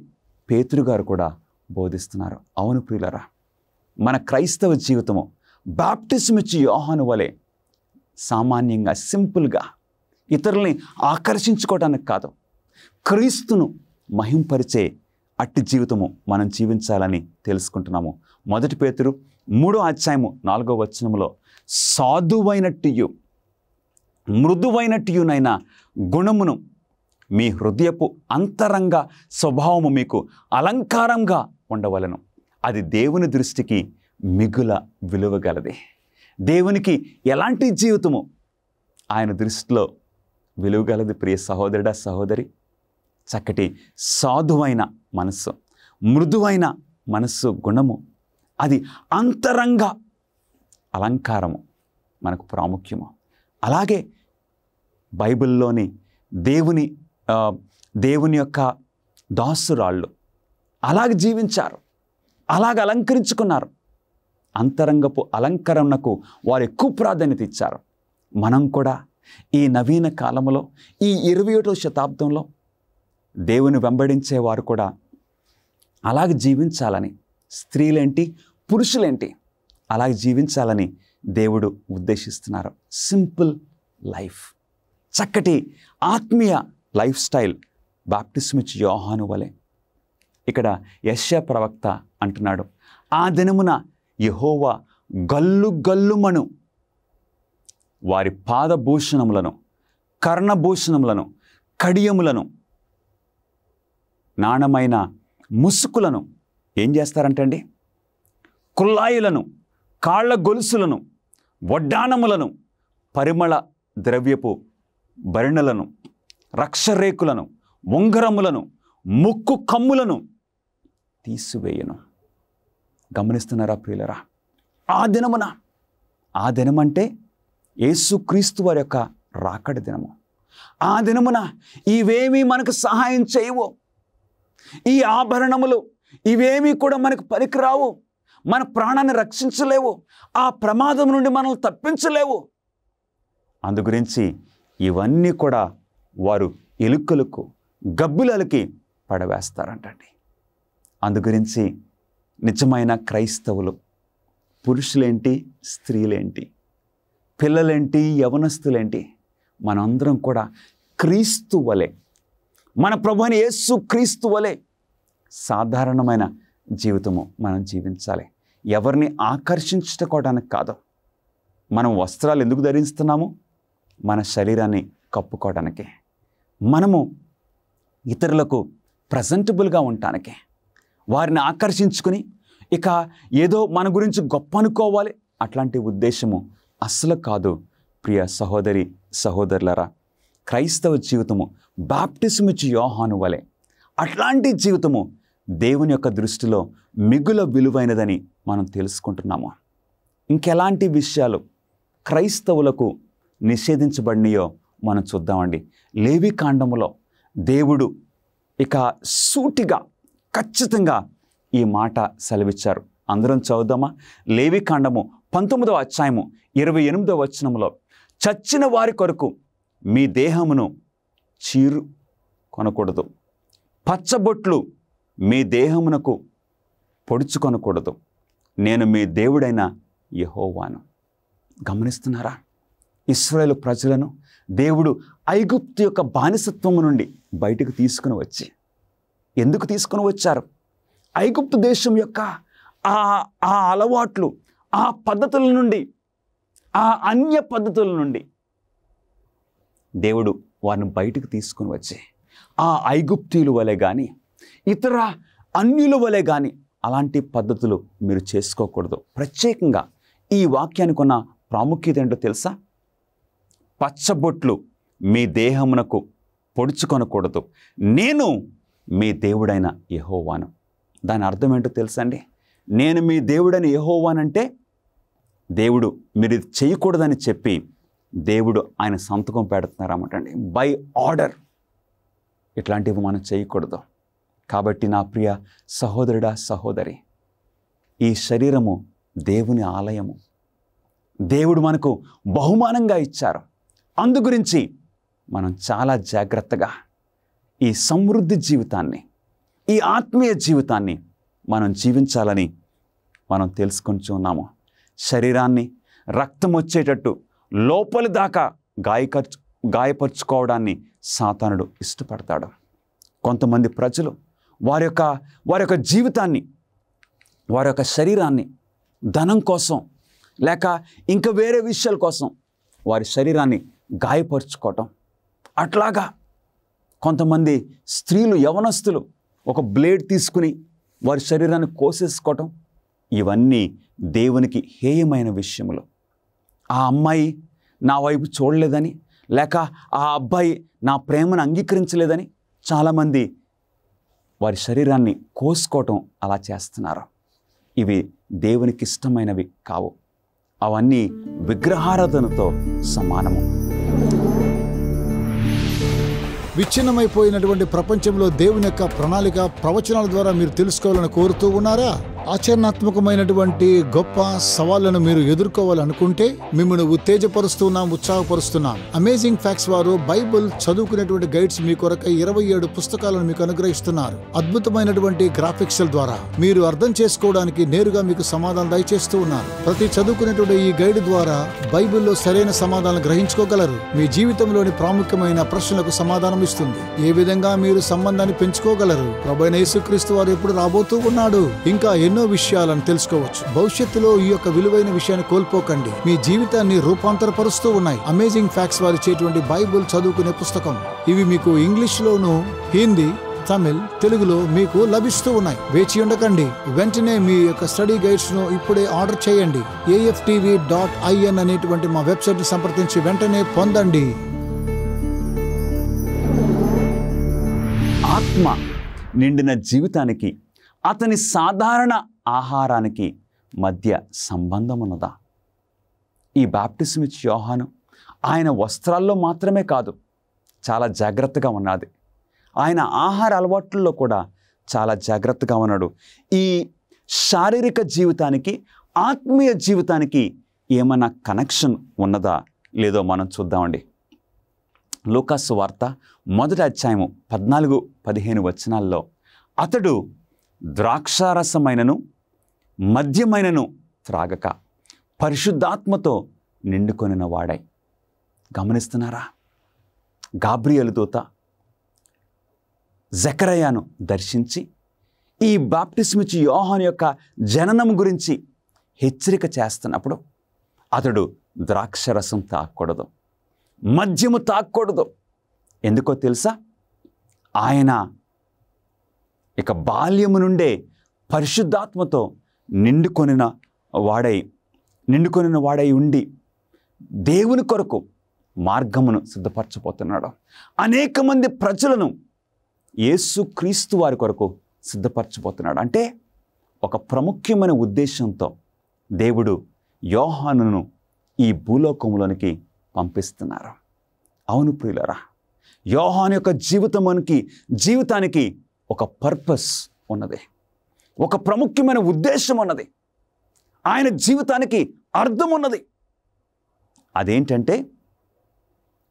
పేతురు గారు కూడా బోధిస్తున్నారు. అవును ప్రియులరా, మన క్రైస్తవ జీవితము బాప్టిస్మిచ్చి యోహాను వలె సామాన్యంగా, సింపుల్గా, ఇతరుల్ని ఆకర్షించుకోవడానికి కాదు, క్రీస్తును మహింపరిచే అట్టి జీవితము మనం జీవించాలని తెలుసుకుంటున్నాము. 1 పేతురు 3వ అధ్యాయము 4వ వచనములో, సాధువైనట్టియు మృదువైనట్టియునైన గుణమును మీ హృదయపు అంతరంగ స్వభావము మీకు అలంకారంగా ఉండవలను, అది దేవుని దృష్టికి మిగుల విలువగలది. దేవునికి ఎలాంటి జీవితము ఆయన దృష్టిలో విలువగలది? ప్రియ సహోదరుడా, సహోదరి, చక్కటి సాధువైన మనస్సు, మృదువైన మనస్సు, గుణము, అది అంతరంగ అలంకారము మనకు ప్రాముఖ్యము. అలాగే బైబిల్లోని దేవుని యొక్క దాసురాళ్ళు అలాగ జీవించారు, అలాగ అలంకరించుకున్నారు. అంతరంగపు అలంకరణకు వారు ఎక్కువ ప్రాధాన్యత ఇచ్చారు. మనం కూడా ఈ నవీన కాలంలో, ఈ 21వ శతాబ్దంలో దేవుని వెంబడించేవారు కూడా అలాగ జీవించాలని, స్త్రీలేంటి పురుషులేంటి అలాగ జీవించాలని దేవుడు ఉద్దేశిస్తున్నారు. సింపుల్ లైఫ్, చక్కటి ఆత్మీయ లైఫ్ స్టైల్ బాప్టిస్మిచ్చి యోహాను వలె. ఇక్కడ యెషయా ప్రవక్త అంటున్నాడు, ఆ దినమున యెహోవా గల్లు గల్లుమను వారి పాదభూషణములను, కర్ణభూషణములను, కడియములను, నాణమైన ముసుకులను ఏం చేస్తారంటండి? కుల్లాయిలను, కాళ్ళ గొలుసులను, వడ్డానములను, పరిమళ ద్రవ్యపు భరిణలను, రక్షరేకులను, ఉంగరములను, ముక్కు కమ్ములను తీసివేయను. గమనిస్తున్నారా ప్రియులరా? ఆ దినమంటే యేసుక్రీస్తు వారి యొక్క రాకడ దినము. ఆ దినమున ఇవేమీ మనకు సహాయం చేయవు. ఈ ఆభరణములు ఇవేమీ కూడా మనకు పనికిరావు. మన ప్రాణాన్ని రక్షించలేవు. ఆ ప్రమాదం నుండి మనల్ని తప్పించలేవు. అందుగురించి ఇవన్నీ కూడా వారు ఎలుకలకు, గబ్బిలాలకి పడవేస్తారంటండి. అందుగురించి నిజమైన క్రైస్తవులు, పురుషులేంటి, స్త్రీలేంటి, పిల్లలేంటి, యవనస్తులేంటి, మనందరం కూడా క్రీస్తు వలె, మన ప్రభువైన యేసు క్రీస్తు వలె సాధారణమైన జీవితము మనం జీవించాలి. ఎవరిని ఆకర్షించుకోవడానికి కాదు. మనం వస్త్రాలు ఎందుకు ధరిస్తున్నాము? మన శరీరాన్ని కప్పుకోవడానికే. మనము ఇతరులకు ప్రజెంటబుల్గా ఉండటానికే, వారిని ఆకర్షించుకుని ఇక ఏదో మన గురించి గొప్ప అనుకోవాలి అట్లాంటి ఉద్దేశము అస్సలు కాదు. ప్రియ సహోదరి సహోదరులరా, క్రైస్తవ జీవితము బాప్టిజం ఇచ్చి యోహాను వలె అట్లాంటి జీవితము దేవుని యొక్క దృష్టిలో మిగుల విలువైనదని మనం తెలుసుకుంటున్నాము. ఇంకెలాంటి విషయాలు క్రైస్తవులకు నిషేధించబడినాయో మనం చూద్దామండి. లేవికాండములో దేవుడు ఇక సూటిగా ఖచ్చితంగా ఈ మాట సెలవిచ్చారు. అందరం చదువుదామా? లేవికాండము 19వ అధ్యాయము 28వ వచనంలో, చచ్చిన వారి కొరకు మీ దేహమును చీరు కొనకూడదు, పచ్చబొట్లు మీ దేహమునకు పొడుచుకొనకూడదు, నేను మీ దేవుడైన యెహోవాను. గమనిస్తున్నారా? ఇశ్రాయేలు ప్రజలను దేవుడు ఐగుప్తు యొక్క బానిసత్వము నుండి బయటకు తీసుకుని వచ్చి, ఎందుకు తీసుకుని వచ్చారు? ఐగుప్తు దేశం యొక్క ఆ అలవాట్లు, ఆ పద్ధతుల నుండి, ఆ అన్య పద్ధతుల నుండి దేవుడు వారిని బయటకు తీసుకుని వచ్చి, ఆ ఐగుప్తీయుల వలె కానీ ఇతర అన్యుల వలె కానీ అలాంటి పద్ధతులు మీరు చేసుకోకూడదు. ప్రత్యేకంగా ఈ వాక్యానికి ఉన్న ప్రాముఖ్యత ఏంటో తెలుసా? పచ్చబొట్లు మీ దేహమునకు పొడుచుకొనకూడదు, నేను మీ దేవుడైన యెహోవాను. దాని అర్థం ఏంటో తెలుసా అండి? నేను మీ దేవుడైన యెహోవానంటే దేవుడు మీరు ఇది చేయకూడదని చెప్పి దేవుడు ఆయన సంతకం పెడుతున్నారన్నమాటండి. బై ఆర్డర్ ఇట్లాంటివి మనం చేయకూడదు. కాబట్టి నా ప్రియ సహోదరుడా, సహోదరి, ఈ శరీరము దేవుని ఆలయము. దేవుడు మనకు బహుమానంగా ఇచ్చారు. అందు గురించి మనం చాలా జాగ్రత్తగా ఈ సమృద్ధి జీవితాన్ని, ఈ ఆత్మీయ జీవితాన్ని మనం జీవించాలని మనం తెలుసుకొని ఉన్నాము. శరీరాన్ని రక్తం వచ్చేటట్టు లోపలి దాకా గాయపరుచుకోవడాన్ని సాతానుడు ఇష్టపడతాడు. కొంతమంది ప్రజలు వారి యొక్క జీవితాన్ని, వారి యొక్క శరీరాన్ని ధనం కోసం లేక ఇంకా వేరే విషయాల కోసం వారి శరీరాన్ని గాయపరుచుకోవటం, అట్లాగా కొంతమంది స్త్రీలు, యవనస్తులు ఒక బ్లేడ్ తీసుకుని వారి శరీరాన్ని కోసేసుకోవటం, ఇవన్నీ దేవునికి హేయమైన విషయములు. ఆ అమ్మాయి నా వైపు చూడలేదని లేక ఆ అబ్బాయి నా ప్రేమను అంగీకరించలేదని చాలామంది వారి శరీరాన్ని కోసుకోవటం అలా చేస్తున్నారు. ఇవి దేవునికి ఇష్టమైనవి కావు. అవన్నీ విగ్రహారాధనతో సమానము. విచ్ఛిన్నమైపోయినటువంటి ప్రపంచంలో దేవుని యొక్క ప్రణాళిక ప్రవచనాల ద్వారా మీరు తెలుసుకోవాలని కోరుతూ ఉన్నారా? ఆచరణాత్మకమైనటువంటి గొప్ప సవాళ్లను మీరు ఎదుర్కోవాలనుకుంటే మిమ్మల్ని ఉత్తేజపరుస్తున్నాం, ఉత్సాహపరుస్తున్నాం. అమేజింగ్ ఫ్యాక్ట్స్ వారు బైబిల్ చదువుకునేటువంటి గైడ్స్ మీ కొరకై 27 పుస్తకాలను మీకు అనుగ్రహిస్తున్నారు. అద్భుతమైనటువంటి గ్రాఫిక్స్ ద్వారా మీరు అర్థం చేసుకోవడానికి నేరుగా మీకు సమాధానం దయచేస్తూ ఉన్నారు. ప్రతి చదువుకునేటువంటి ఈ గైడ్ ద్వారా బైబిల్లో సరైన సమాధానం గ్రహించుకోగలరు. మీ జీవితంలోని ప్రాముఖ్యమైన ప్రశ్నలకు సమాధానం ఇస్తుంది. ఏ విధంగా మీరు సంబంధాన్ని పెంచుకోగలరు, ప్రభువైన యేసుక్రీస్తు వారు ఎప్పుడు రాబోతూ ఉన్నాడు, ఇంకా ఎన్నో విషయాలను తెలుసుకోవచ్చు. భవిష్యత్తులో ఈ యొక్క విలువైన విషయాన్ని కోల్పోకండి. మీ జీవితాన్ని రూపాంతరపరుస్తూ ఉన్నాయి అమేజింగ్ ఫ్యాక్ట్స్ వారు ఇచ్చేటువంటి బైబిల్ చదువుకునే పుస్తకం. ఇవి మీకు ఇంగ్లీష్ లోను, హిందీ, తమిళ్, తెలుగులో మీకు లభిస్తూ ఉన్నాయి. వేచి ఉండకండి. వెంటనే మీ యొక్క స్టడీ గైడ్స్ ను ఇప్పుడే ఆర్డర్ చేయండి. AFTV.in అనేటువంటి మా వెబ్సైట్ ని సంప్రదించి వెంటనే పొందండి. ఆత్మ నిండిన జీవితానికి, అతని సాధారణ ఆహారానికి మధ్య సంబంధం ఉన్నదా? ఈ బాప్టిజం ఇచ్చే యోహాను ఆయన వస్త్రాల్లో మాత్రమే కాదు, చాలా జాగ్రత్తగా ఉన్నది. ఆయన ఆహార అలవాట్లలో కూడా చాలా జాగ్రత్తగా ఉన్నాడు. ఈ శారీరక జీవితానికి ఆత్మీయ జీవితానికి ఏమైనా కనెక్షన్ ఉన్నదా లేదో మనం చూద్దామండి. లూకాసు వార్త 1వ అధ్యాయము 14-15 వచనాల్లో అతడు ద్రాక్షారసమైనను మద్యమైనను త్రాగక పరిశుద్ధాత్మతో నిండుకొనిన వాడై. గమనిస్తున్నారా? గాబ్రియేలు దూత జకరయాను దర్శించి ఈ బాప్టిస్మిచ్చి యోహాను యొక్క జననం గురించి హెచ్చరిక చేస్తున్నప్పుడు అతడు ద్రాక్షరసం తాగకూడదు, మద్యము తాగకూడదు. ఎందుకో తెలుసా? ఆయన ఇక బాల్యము నుండే పరిశుద్ధాత్మతో నిండుకొనిన వాడై ఉండి దేవుని కొరకు మార్గమును సిద్ధపరచబోతున్నాడు. అనేక మంది ప్రజలను యేసుక్రీస్తు వారి కొరకు సిద్ధపరచబోతున్నాడు. అంటే ఒక ప్రాముఖ్యమైన ఉద్దేశంతో దేవుడు యోహానును ఈ భూలోకంలోనికి పంపిస్తున్నారు. అవును ప్రియులారా, యోహాను యొక్క జీవితానికి ఒక పర్పస్ ఉన్నది, ఒక ప్రాముఖ్యమైన ఉద్దేశం ఉన్నది. ఆయన జీవితానికి అర్థం ఉన్నది. అదేంటంటే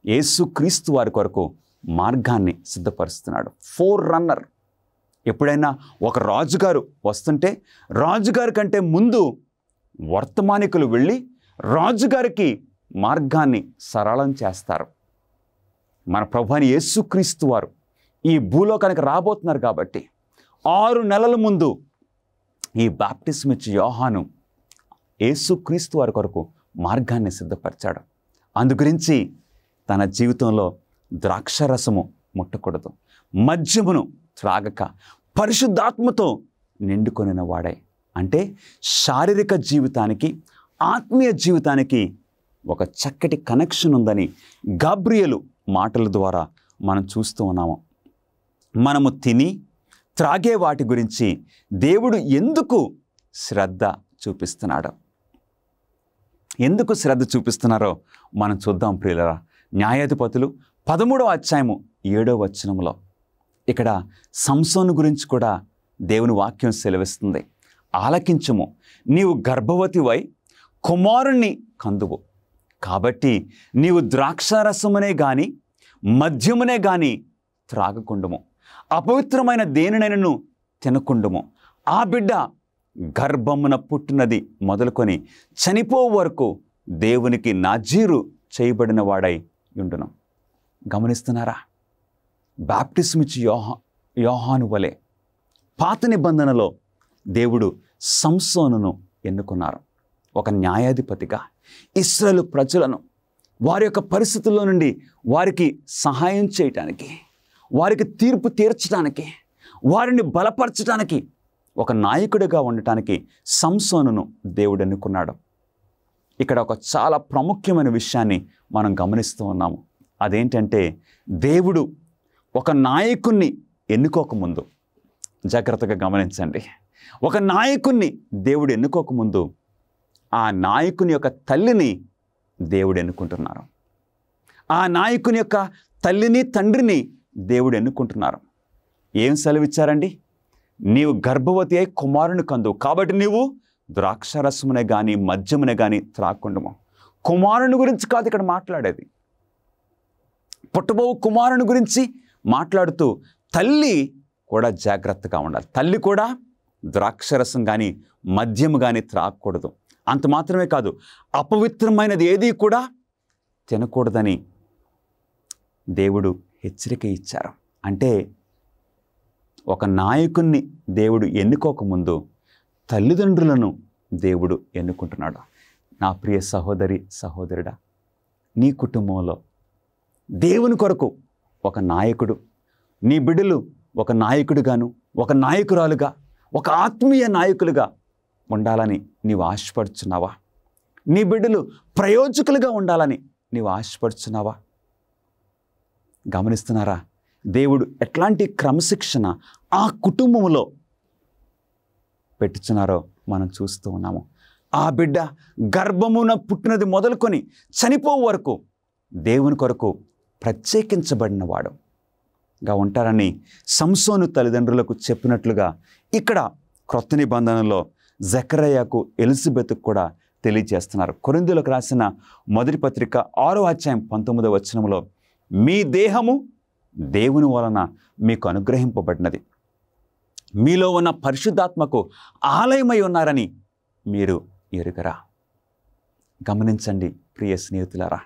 యేసుక్రీస్తు వారి కొరకు మార్గాన్ని సిద్ధపరుస్తున్నాడు. Four runner. ఎప్పుడైనా ఒక రాజుగారు వస్తుంటే రాజుగారి కంటే ముందు వర్తమానికులు వెళ్ళి రాజుగారికి మార్గాన్ని సరళం చేస్తారు. మన ప్రభువైన యేసుక్రీస్తు వారు ఈ భూలోకానికి రాబోతున్నారు కాబట్టి 6 నెలల ముందు ఈ బాప్టిజం ఇచ్చే యోహాను యేసుక్రీస్తు వారి కొరకు మార్గాన్ని సిద్ధపరిచాడు. అందుగురించి తన జీవితంలో ద్రాక్షరసము ముట్టకూడదు, మద్యమును త్రాగక పరిశుద్ధాత్మతో నిండుకొనిన వాడై. అంటే శారీరక జీవితానికి ఆత్మీయ జీవితానికి ఒక చక్కటి కనెక్షన్ ఉందని గాబ్రియేలు మాటల ద్వారా మనం చూస్తూ ఉన్నాము. మనము తిని త్రాగే వాటి గురించి దేవుడు ఎందుకు శ్రద్ధ చూపిస్తున్నాడో, ఎందుకు శ్రద్ధ చూపిస్తున్నారో మనం చూద్దాం ప్రియులరా. న్యాయాధిపతులు 13వ అధ్యాయము 7వ వచనంలో ఇక్కడ సంసోను గురించి కూడా దేవుని వాక్యం సెలవిస్తుంది. ఆలకించుము, నీవు గర్భవతివై కుమారుణ్ణి కందువు, కాబట్టి నీవు ద్రాక్షారసమునే గాని మద్యమునే గాని త్రాగకుండుము, అపవిత్రమైన దేనినైనను తినకుండుము. ఆ బిడ్డ గర్భమున పుట్టినది మొదలుకొని చనిపో వరకు దేవునికి నాజీరు చేయబడిన వాడై ఉండును. గమనిస్తున్నారా? బాప్టిజం ఇచ్చే యోహాను వలె పాత నిబంధనలో దేవుడు సంసోనును ఎన్నుకున్నారు. ఒక న్యాయాధిపతిగా ఇశ్రాయేలు ప్రజలను వారి యొక్క పరిస్థితుల్లో నుండి వారికి సహాయం చేయటానికి, వారికి తీర్పు తీర్చడానికి, వారిని బలపరచడానికి, ఒక నాయకుడిగా ఉండటానికి సంసోనును దేవుడు ఎన్నుకున్నాడు. ఇక్కడ ఒక చాలా ప్రాముఖ్యమైన విషయాన్ని మనం గమనిస్తూ ఉన్నాము. అదేంటంటే దేవుడు ఒక నాయకుణ్ణి ఎన్నుకోకముందు, జాగ్రత్తగా గమనించండి, ఒక నాయకుణ్ణి దేవుడు ఎన్నుకోకముందు ఆ నాయకుని యొక్క తల్లిని దేవుడు ఎన్నుకుంటున్నారు. ఆ నాయకుని యొక్క తల్లిని తండ్రిని దేవుడు ఎన్నుకుంటున్నారు. ఏం సెలవిచ్చారండి? నీవు గర్భవతి అయి కుమారుని కందువు, కాబట్టి నీవు ద్రాక్షరసమునే కానీ మద్యమునే కానీ త్రాగకుండుము. కుమారుని గురించి కాదు ఇక్కడ మాట్లాడేది, పుట్టబోవు కుమారుని గురించి మాట్లాడుతూ తల్లి కూడా జాగ్రత్తగా ఉండాలి. తల్లి కూడా ద్రాక్షరసం కానీ మద్యము కానీ త్రాగకూడదు. అంత మాత్రమే కాదు, అపవిత్రమైనది ఏది కూడా తినకూడదని దేవుడు హెచ్చరిక ఇచ్చారు. అంటే ఒక నాయకుణ్ణి దేవుడు ఎన్నుకోకముందు తల్లిదండ్రులను దేవుడు ఎన్నుకుంటున్నాడు. నా ప్రియ సహోదరి సహోదరుడా, నీ కుటుంబంలో దేవుని కొరకు ఒక నాయకుడు, నీ బిడ్డలు ఒక నాయకుడిగాను, ఒక నాయకురాలుగా, ఒక ఆత్మీయ నాయకులుగా ఉండాలని నీవు ఆశపడుచున్నావా? నీ బిడ్డలు ప్రయోజకులుగా ఉండాలని నీవు ఆశపడుచున్నావా? గమనిస్తున్నారా? దేవుడు ఎట్లాంటి క్రమశిక్షణ ఆ కుటుంబంలో పెట్టుచున్నారో మనం చూస్తూ ఉన్నాము. ఆ బిడ్డ గర్భమున పుట్టినది మొదలుకొని చనిపో వరకు దేవుని కొరకు ప్రత్యేకించబడినవాడుగా ఉంటారని సంసోను తల్లిదండ్రులకు చెప్పినట్లుగా ఇక్కడ క్రొత్త నిబంధనలో జకర్యాకు ఎలిజబెత్కు కూడా తెలియజేస్తున్నారు. కొరింథీయులకు రాసిన మొదటి పత్రిక 6వ అధ్యాయం 19వ వచనంలో మీ దేహము దేవుని వలన మీకు అనుగ్రహింపబడినది, మీలో ఉన్న పరిశుద్ధాత్మకు ఆలయమై ఉన్నారని మీరు ఎరుగరా. గమనించండి ప్రియ స్నేహితులారా,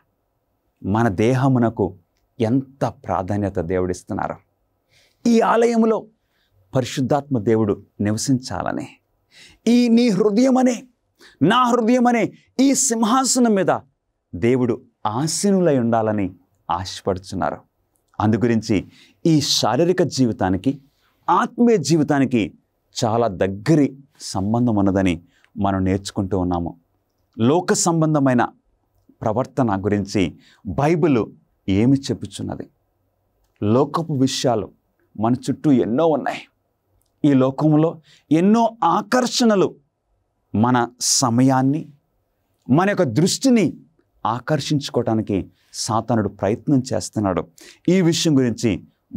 మన దేహమునకు ఎంత ప్రాధాన్యత దేవుడిస్తున్నారు. ఈ ఆలయములో పరిశుద్ధాత్మ దేవుడు నివసించాలని, ఈ నీ హృదయమనే నా హృదయమనే ఈ సింహాసనం మీద దేవుడు ఆసీనులై ఉండాలని ఆశపడుతున్నారు. అందుగురించి ఈ శారీరక జీవితానికి ఆత్మీయ జీవితానికి చాలా దగ్గరి సంబంధం ఉన్నదని మనం నేర్చుకుంటూ ఉన్నాము. లోక సంబంధమైన ప్రవర్తన గురించి బైబిల్ ఏమి చెప్పుచున్నది? లోకపు విషయాలు మన చుట్టూ ఎన్నో ఉన్నాయి. ఈ లోకంలో ఎన్నో ఆకర్షణలు మన సమయాన్ని, మన యొక్క దృష్టిని ఆకర్షించుకోవటానికి సాతానుడు ప్రయత్నం చేస్తున్నాడు. ఈ విషయం గురించి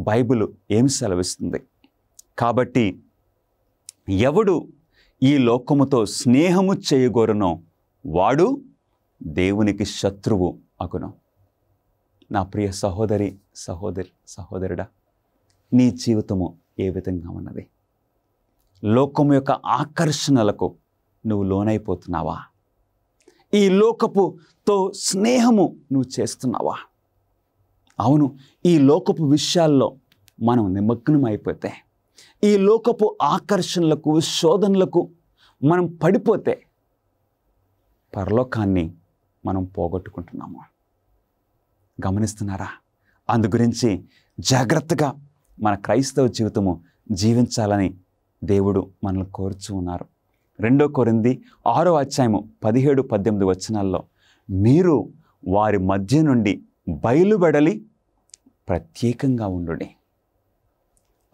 బైబిల్ ఏమి సెలవిస్తుంది? కాబట్టి ఎవడు ఈ లోకముతో స్నేహము చేయగోరునో వాడు దేవునికి శత్రువు అగును. నా ప్రియ సహోదరుడా, నీ జీవితము ఏ విధంగా ఉన్నది? లోకము యొక్క ఆకర్షణలకు నువ్వు లోనైపోతున్నావా? ఈ లోకపుతో స్నేహము నువ్వు చేస్తున్నావా? అవును, ఈ లోకపు విషయాల్లో మనం నిమగ్నం అయిపోతే, ఈ లోకపు ఆకర్షణలకు శోధనలకు మనం పడిపోతే పరలోకాన్ని మనం పోగొట్టుకుంటున్నాము. గమనిస్తున్నారా? అందు గురించి జాగ్రత్తగా మన క్రైస్తవ జీవితము జీవించాలని దేవుడు మనల్ని కోరుచూ ఉన్నారు. 2 కొరింథీ 6వ అధ్యాయము 17-18 వచనాల్లో మీరు వారి మధ్య నుండి బయలువెడలి ప్రత్యేకంగా ఉండుడి,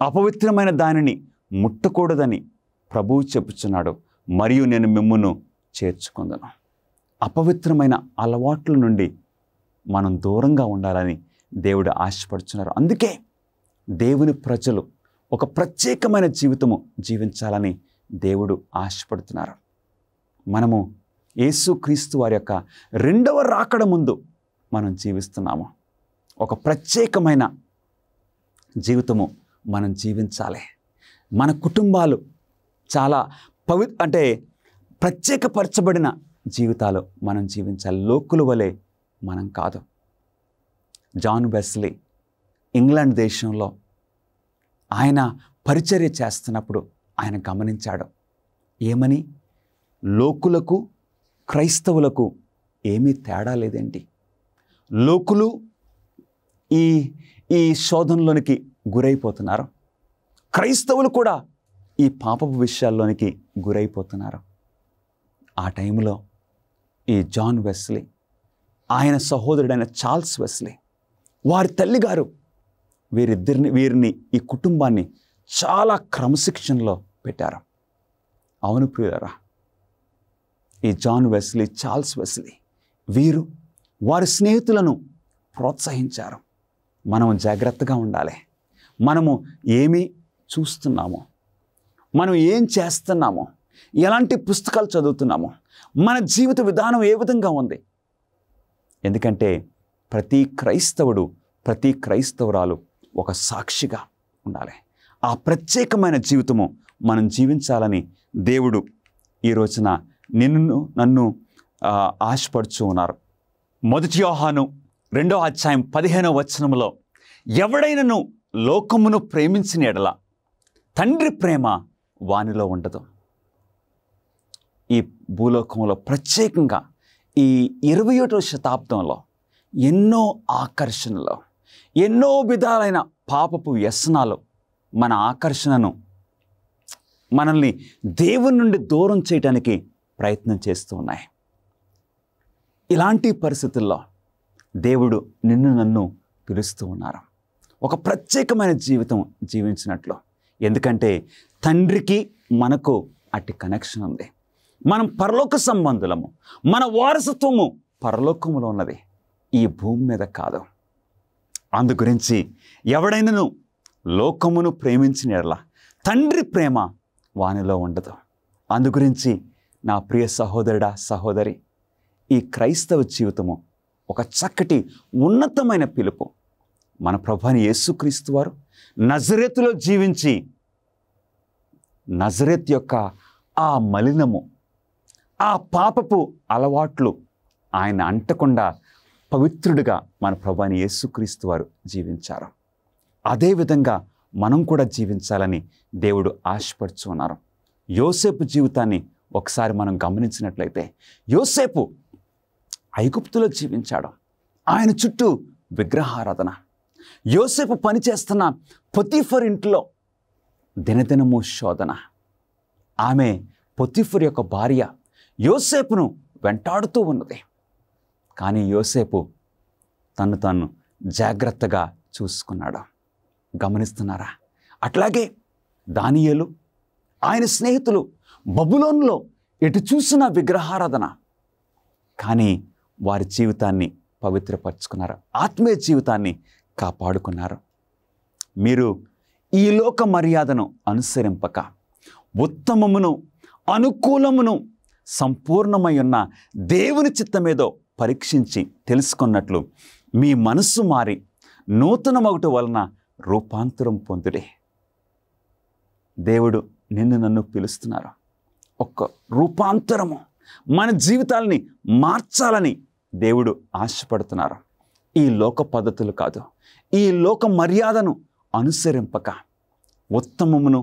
అపవిత్రమైన దానిని ముట్టకూడదని ప్రభువు చెప్పుచున్నాడు, మరియు నేను మిమ్మును చేర్చుకుందును. అపవిత్రమైన అలవాట్ల నుండి మనం దూరంగా ఉండాలని దేవుడు ఆశపడుచున్నారు. అందుకే దేవుని ప్రజలు ఒక ప్రత్యేకమైన జీవితము జీవించాలని దేవుడు ఆశపడుతున్నారు. మనము యేసుక్రీస్తు వారి యొక్క 2వ రాకడ ముందు మనం జీవిస్తున్నాము. ఒక ప్రత్యేకమైన జీవితము మనం జీవించాలి. మన కుటుంబాలు చాలా ప్రత్యేకపరచబడిన జీవితాలు మనం జీవించాలి. లోకుల వలె మనం కాదు. జాన్ వెస్లీ ఇంగ్లాండ్ దేశంలో ఆయన పరిచర్య చేస్తున్నప్పుడు ఆయన గమనించాడు. ఏమని? లోకులకు క్రైస్తవులకు ఏమీ తేడా లేదేంటి? లోకులు ఈ శోధనలోనికి గురైపోతున్నారు, క్రైస్తవులు కూడా ఈ పాపపు విషయాల్లోనికి గురైపోతున్నారు. ఆ టైంలో ఈ జాన్ వెస్లీ, ఆయన సహోదరుడైన చార్ల్స్ వెస్లీ, వారి తల్లిగారు వీరిని ఈ కుటుంబాన్ని చాలా క్రమశిక్షణలో పెట్టారు. అవును ప్రియులారా, ఈ జాన్ వెస్లీ, చార్ల్స్ వెస్లీ వీరు వారి స్నేహితులను ప్రోత్సహించారు. మనం జాగ్రత్తగా ఉండాలి. మనము ఏమి చూస్తున్నామో, మనం ఏం చేస్తున్నామో, ఎలాంటి పుస్తకాలు చదువుతున్నామో, మన జీవిత విధానం ఏ విధంగా ఉంది? ఎందుకంటే ప్రతి క్రైస్తవుడు, ప్రతి క్రైస్తవురాలు ఒక సాక్షిగా ఉండాలి. ఆ ప్రత్యేకమైన జీవితము మనం జీవించాలని దేవుడు ఈ రోజున నన్ను ఆశపడుచు ఉన్నారు. 1 యోహాను 2వ అధ్యాయం 15వ వచనంలో ఎవడైనను లోకమును ప్రేమించిన ఎడల తండ్రి ప్రేమ వానిలో ఉండదు. ఈ భూలోకంలో ప్రత్యేకంగా ఈ 21వ శతాబ్దంలో ఎన్నో ఆకర్షణలు, ఎన్నో విధాలైన పాపపు వ్యసనాలు మన ఆకర్షణను, మనల్ని దేవుని నుండి దూరం చేయడానికి ప్రయత్నం చేస్తూ ఉన్నాయి. ఇలాంటి పరిస్థితుల్లో దేవుడు నన్ను పిలుస్తూ ఉన్నారు ఒక ప్రత్యేకమైన జీవితం జీవించినట్లు. ఎందుకంటే తండ్రికి మనకు అట్టి కనెక్షన్ ఉంది. మనం పరలోక సంబంధులము, మన వారసత్వము పరలోకములో ఉన్నది, ఈ భూమి మీద కాదు. అందు గురించి ఎవడైనాను లోకమును ప్రేమించిన ఎడల తండ్రి ప్రేమ వానిలో ఉండదు. అందు గురించి నా ప్రియ సహోదరుడా, సహోదరి, ఈ క్రైస్తవ జీవితము ఒక చక్కటి ఉన్నతమైన పిలుపు. మన ప్రభువైన యేసుక్రీస్తు వారు నజరేతులో జీవించి నజరేత్ యొక్క ఆ మలినము, ఆ పాపపు అలవాట్లు ఆయన అంటకుండా పవిత్రుడిగా మన ప్రభువైన యేసుక్రీస్తు వారు జీవించారు. అదేవిధంగా మనం కూడా జీవించాలని దేవుడు ఆశపడుచున్నారు. యోసేపు జీవితాన్ని ఒకసారి మనం గమనించినట్లయితే, యోసేపు ఐగుప్తులో జీవించాడు. ఆయన చుట్టూ విగ్రహారాధన. యోసేపు పనిచేస్తున్న పొతీఫర్ ఇంట్లో దినదినము శోధన. ఆమె పొతీఫర్ యొక్క భార్య యోసేపును వెంటాడుతూ ఉన్నది. కానీ యోసేపు తను తాను జాగ్రత్తగా చూసుకున్నాడు. గమనిస్తున్నారా? అట్లాగే దానియేలు, ఆయన స్నేహితులు బబులోనులో ఎటు చూసిన విగ్రహారాధన, కానీ వారి జీవితాన్ని పవిత్రపరుచుకున్నారు, ఆత్మీయ జీవితాన్ని కాపాడుకున్నారు. మీరు ఈ లోక మర్యాదను అనుసరింపక ఉత్తమమును అనుకూలమును సంపూర్ణమై ఉన్న దేవుని చిత్తమేదో పరీక్షించి తెలుసుకున్నట్లు మీ మనస్సు మారి నూతనమగుట వలన రూపాంతరం పొందుడే. దేవుడు నిన్ను నన్ను పిలుస్తున్నారు. ఒక్క రూపాంతరము, మన జీవితాలని మార్చాలని దేవుడు ఆశపడుతున్నారు. ఈ లోక పద్ధతులు కాదు, ఈ లోక మర్యాదను అనుసరింపక ఉత్తమమును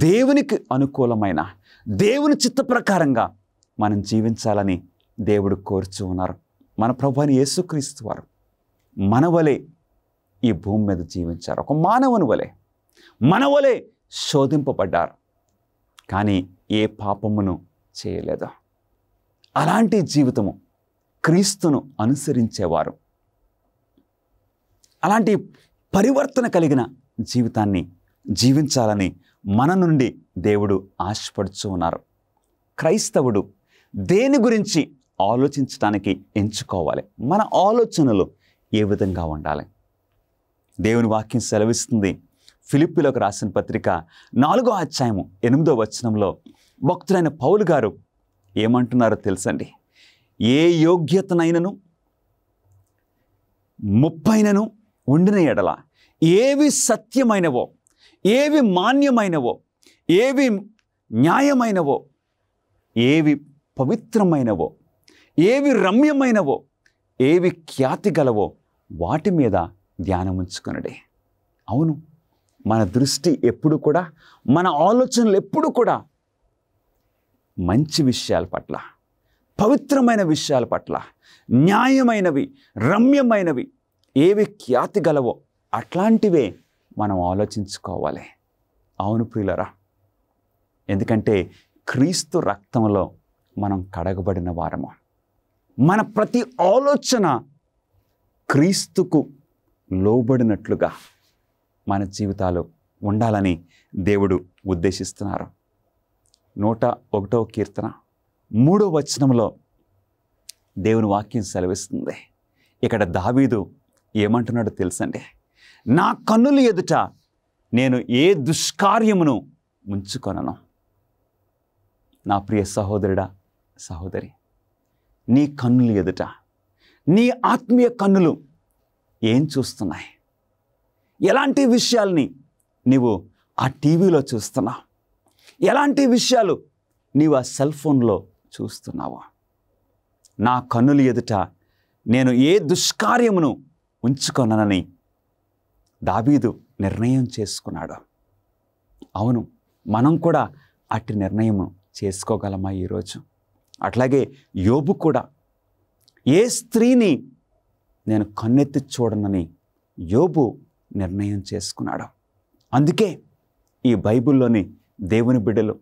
దేవునికి అనుకూలమైన దేవుని చిత్త ప్రకారంగా మనం జీవించాలని దేవుడు కోరుచూ ఉన్నారు. మన ప్రభువైన యేసుక్రీస్తు వారు మన వలె ఈ భూమి మీద జీవించారు. ఒక మానవుని వలె మన వలె శోధింపబడ్డారు, కానీ ఏ పాపమును చేయలేదు. అలాంటి జీవితము క్రీస్తును అనుసరించేవారు, అలాంటి పరివర్తన కలిగిన జీవితాన్ని జీవించాలని మన నుండి దేవుడు ఆశపడుచూ ఉన్నారు. క్రైస్తవుడు దేని గురించి ఆలోచించడానికి ఎంచుకోవాలి? మన ఆలోచనలు ఏ విధంగా ఉండాలి? దేవుని వాక్యం సెలవిస్తుంది. ఫిలిప్పీలకు రాసిన పత్రిక 4వ అధ్యాయము 8వ వచనంలో భక్తుడైన పౌలు గారు ఏమంటున్నారో తెలుసండి. ఏ యోగ్యతనైనను ముప్పైనను ఉండిన ఎడల ఏవి సత్యమైనవో, ఏవి మాన్యమైనవో, ఏవి న్యాయమైనవో, ఏవి పవిత్రమైనవో, ఏవి రమ్యమైనవో, ఏవి ఖ్యాతి గలవో వాటి మీద ధ్యానముంచుకొనుడి. అవును, మన దృష్టి ఎప్పుడు కూడా, మన ఆలోచనలు ఎప్పుడు కూడా మంచి విషయాల పట్ల, పవిత్రమైన విషయాల పట్ల, న్యాయమైనవి, రమ్యమైనవి, ఏవి ఖ్యాతి గలవో అట్లాంటివే మనం ఆలోచించుకోవాలి. అవును ప్రియులరా, ఎందుకంటే క్రీస్తు రక్తంలో మనం కడగబడిన వారము. మన ప్రతి ఆలోచన క్రీస్తుకు లోబడినట్లుగా మన జీవితాలు ఉండాలని దేవుడు ఉద్దేశిస్తున్నారు. 101వ కీర్తన 3వ వచనంలో దేవుని వాక్యం సెలవిస్తుంది. ఇక్కడ దావీదు ఏమంటున్నాడో తెలుసండి. నా కన్నుల ఎదుట నేను ఏ దుష్కార్యమును ఉంచుకొనను. నా ప్రియ సహోదరుడా, సహోదరి, నీ కన్నుల ఎదుట, నీ ఆత్మీయ కన్నులు ఏం చూస్తున్నాయి? ఎలాంటి విషయాల్ని నీవు ఆ టీవీలో చూస్తున్నావు? ఎలాంటి విషయాలు నీవు ఆ సెల్ ఫోన్లో చూస్తున్నావా? నా కన్నుల ఎదుట నేను ఏ దుష్కార్యమును ఉంచుకొననని దావీదు నిర్ణయం చేసుకున్నాడు. అవును, మనం కూడా అట్టి నిర్ణయము చేసుకోగలమా ఈరోజు? అట్లాగే యోబు కూడా ఏ స్త్రీని నేను కన్నెత్తి చూడనని యోబు నిర్ణయం చేసుకున్నాడు. అందుకే ఈ బైబిల్లోని దేవుని బిడ్డలు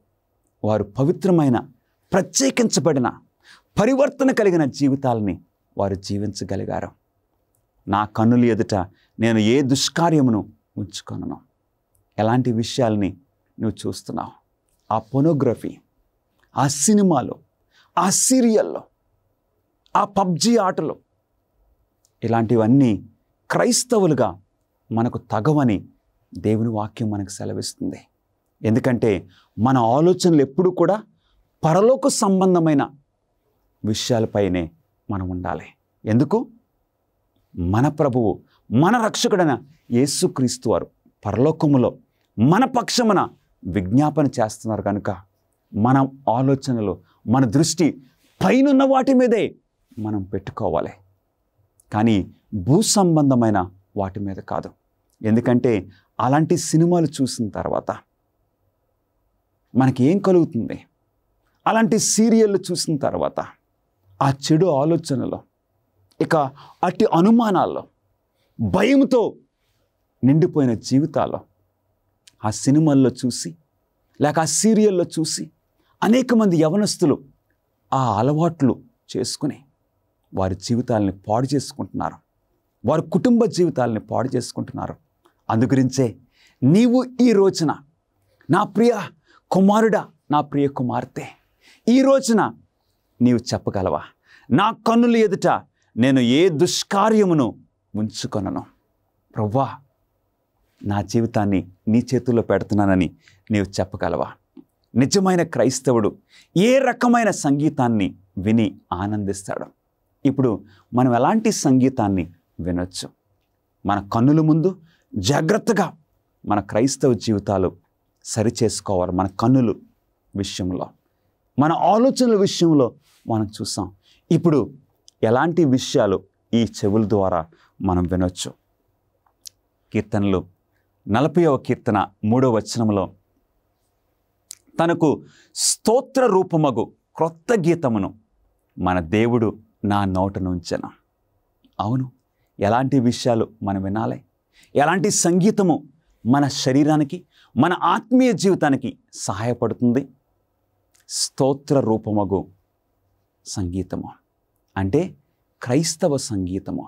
వారు పవిత్రమైన, ప్రత్యేకించబడిన, పరివర్తన కలిగిన జీవితాలని వారు జీవించగలిగారు. నా కన్నుల ఎదుట నేను ఏ దుష్కార్యమును ఉంచుకొనను. ఎలాంటి విషయాల్ని నువ్వు చూస్తున్నావు? ఆ పోనోగ్రఫీ, ఆ సినిమాలు, ఆ సీరియల్లో, ఆ పబ్జీ ఆటలు, ఇలాంటివన్నీ క్రైస్తవులుగా మనకు తగవని దేవుని వాక్యం మనకు సెలవిస్తుంది. ఎందుకంటే మన ఆలోచనలు ఎప్పుడు కూడా పరలోక సంబంధమైన విషయాలపైనే మనం ఉండాలి. ఎందుకు? మన ప్రభువు, మన రక్షకుడైన యేసుక్రీస్తు వారు పరలోకములో మన పక్షమున విజ్ఞాపన చేస్తున్నారు కనుక మన ఆలోచనలు, మన దృష్టి పైనున్న వాటి మీదే మనం పెట్టుకోవాలి, కానీ భూ సంబంధమైన వాటి మీద కాదు. ఎందుకంటే అలాంటి సినిమాలు చూసిన తర్వాత మనకి ఏం కలుగుతుంది? అలాంటి సీరియళ్ళు చూసిన తర్వాత ఆ చెడు ఆలోచనలో, ఇక అట్టి అనుమానాల్లో, భయంతో నిండిపోయిన జీవితాల్లో ఆ సినిమాల్లో చూసి, లేక ఆ సీరియల్లో చూసి అనేక మంది యవనస్తులు ఆ అలవాట్లు చేసుకుని వారి జీవితాలని పాడు చేసుకుంటున్నారు, వారి కుటుంబ జీవితాలని పాడు చేసుకుంటున్నారు. అందుగురించే నీవు ఈ రోజున, నా ప్రియ కుమారుడా, నా ప్రియ కుమార్తె, ఈ రోజున నీవు చెప్పగలవా, నా కన్నుల ఎదుట నేను ఏ దుష్కార్యమును ఉంచుకొనను, ప్రభువా నా జీవితాన్ని నీ చేతుల్లో పెడుతున్నానని నీవు చెప్పగలవా? నిజమైన క్రైస్తవుడు ఏ రకమైన సంగీతాన్ని విని ఆనందిస్తాడు? ఇప్పుడు మనం ఎలాంటి సంగీతాన్ని వినొచ్చు? మన కన్నుల ముందు జాగ్రత్తగా మన క్రైస్తవ జీవితాలు సరిచేసుకోవాలి. మన కన్నుల విషయంలో, మన ఆలోచనల విషయంలో మనం చూసాం. ఇప్పుడు ఎలాంటి విషయాలు ఈ చెవుల ద్వారా మనం వినొచ్చు? కీర్తనలు 40వ కీర్తన 3వ వచనంలో, తనకు స్తోత్ర రూపమగు క్రొత్త గీతమును మన దేవుడు నా నోట నుంచెను. అవును, ఎలాంటి విషయాలు మనం వినాలి? ఎలాంటి సంగీతము మన శరీరానికి, మన ఆత్మీయ జీవితానికి సహాయపడుతుంది? స్తోత్ర రూపమగు సంగీతము అంటే క్రైస్తవ సంగీతము.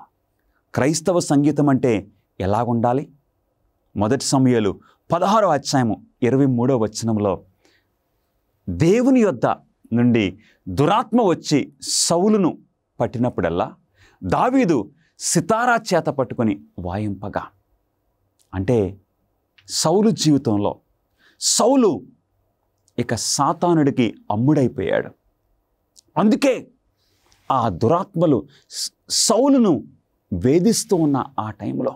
క్రైస్తవ సంగీతం అంటే ఎలాగుండాలి? 1 సమూయేలు 16వ అధ్యాయము 23వ వచనంలో, దేవుని యొద్ద నుండి దురాత్మ వచ్చి సౌలును పట్టినప్పుడల్లా దావీదు సితారా చేత పట్టుకొని వాయింపగా, అంటే సౌలు జీవితంలో సౌలు ఇక సాతానుడికి అమ్ముడైపోయాడు. అందుకే ఆ దురాత్మలు సౌలును వేధిస్తూ ఉన్న ఆ టైంలో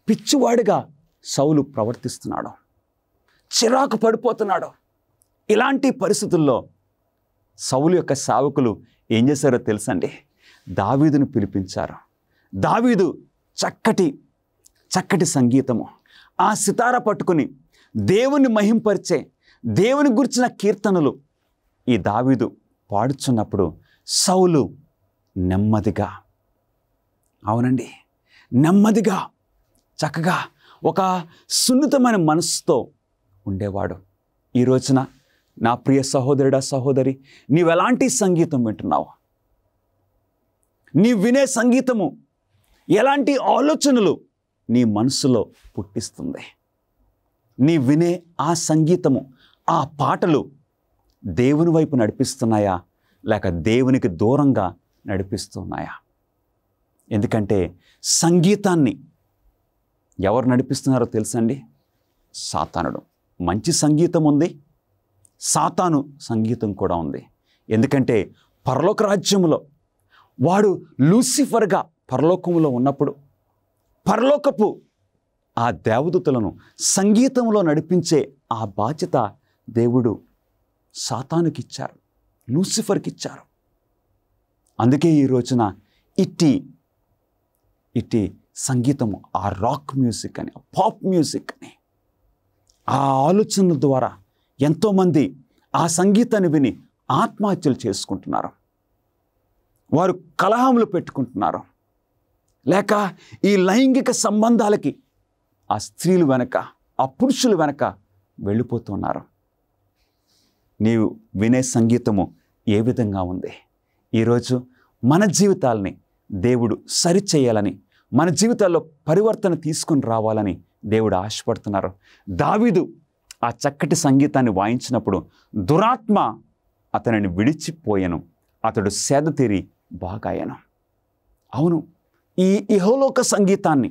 పిచ్చివాడిగా సౌలు ప్రవర్తిస్తున్నాడు, చిరాకు పడిపోతున్నాడు. ఇలాంటి పరిస్థితుల్లో సౌలు యొక్క సేవకులు ఏం చేశారో తెలుసండి? దావీదును పిలిపించారు. దావీదు చక్కటి సంగీతము, ఆ సితార పట్టుకుని దేవుని మహింపరిచే, దేవుని గురించిన కీర్తనలు ఈ దావీదు పాడుచున్నప్పుడు సౌలు నెమ్మదిగా, అవునండి, నెమ్మదిగా చక్కగా ఒక సున్నితమైన మనస్సుతో ఉండేవాడు. ఈ రోజున నా ప్రియ సహోదరుడా, సహోదరి, నీవెలాంటి సంగీతం వింటున్నావు? నీ వినే సంగీతము ఎలాంటి ఆలోచనలు నీ మనసులో పుట్టిస్తుంది? నీ వినే ఆ సంగీతము, ఆ పాటలు దేవుని వైపు నడిపిస్తున్నాయా, లేక దేవునికి దూరంగా నడిపిస్తున్నాయా? ఎందుకంటే సంగీతాన్ని ఎవరు నడిపిస్తున్నారో తెలుసండి? సాతానుడు. మంచి సంగీతం ఉంది, సాతాను సంగీతం కూడా ఉంది. ఎందుకంటే పరలోక రాజ్యములో వాడు లూసిఫర్గా పరలోకములో ఉన్నప్పుడు పరలోకపు ఆ దేవదూతలను సంగీతంలో నడిపించే ఆ బాధ్యత దేవుడు సాతానుకి ఇచ్చారు, లూసిఫర్కి ఇచ్చారు. అందుకే ఈ రోజున ఇట్టి సంగీతము, ఆ రాక్ మ్యూజిక్ అని, పాప్ మ్యూజిక్ అని, ఆ ఆలోచనల ద్వారా ఎంతోమంది ఆ సంగీతాన్ని విని ఆత్మహత్యలు చేసుకుంటున్నారు. వారు కలహములు పెట్టుకుంటున్నారు, లేక ఈ లైంగిక సంబంధాలకి ఆ స్త్రీలు వెనక, ఆ పురుషుల వెనక వెళ్ళిపోతున్నారు. నీవు వినే సంగీతము ఏ విధంగా ఉంది? ఈరోజు మన జీవితాలని దేవుడు సరిచేయాలని, మన జీవితాల్లో పరివర్తన తీసుకొని రావాలని దేవుడు ఆశపడుతున్నారు. దావీదు ఆ చక్కటి సంగీతాన్ని వాయించినప్పుడు దురాత్మ అతనిని విడిచిపోయెను, అతడు సేద తీరి బాగాయను. అవును, ఈ ఇహలోక సంగీతాన్ని,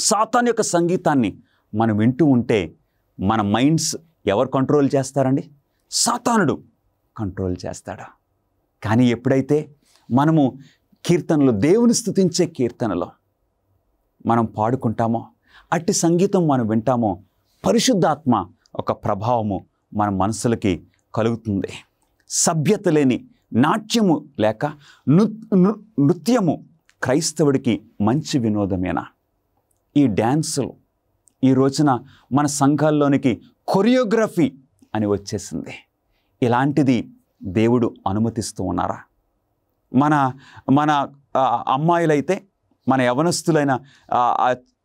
సాతాను యొక్క సంగీతాన్ని మనం వింటూ ఉంటే మన మైండ్స్ ఎవరు కంట్రోల్ చేస్తారండి? సాతానుడు కంట్రోల్ చేస్తాడు. కానీ ఎప్పుడైతే మనము కీర్తనలు, దేవుని స్తుతించే కీర్తనలో మనం పాడుకుంటామో, అట్టి సంగీతం మనం వింటామో, పరిశుద్ధాత్మ ఒక ప్రభావము మన మనసులకి కలుగుతుంది. సభ్యత లేని నాట్యము లేక నృత్యము క్రైస్తవుడికి మంచి వినోదమేనా? ఈ డ్యాన్సులు ఈ రోజున మన సంఘాల్లోనికి కొరియోగ్రఫీ అని వచ్చేసింది. ఇలాంటిది దేవుడు అనుమతిస్తూ ఉన్నారా? మన మన అమ్మాయిలైతే, మన యవనస్తులైన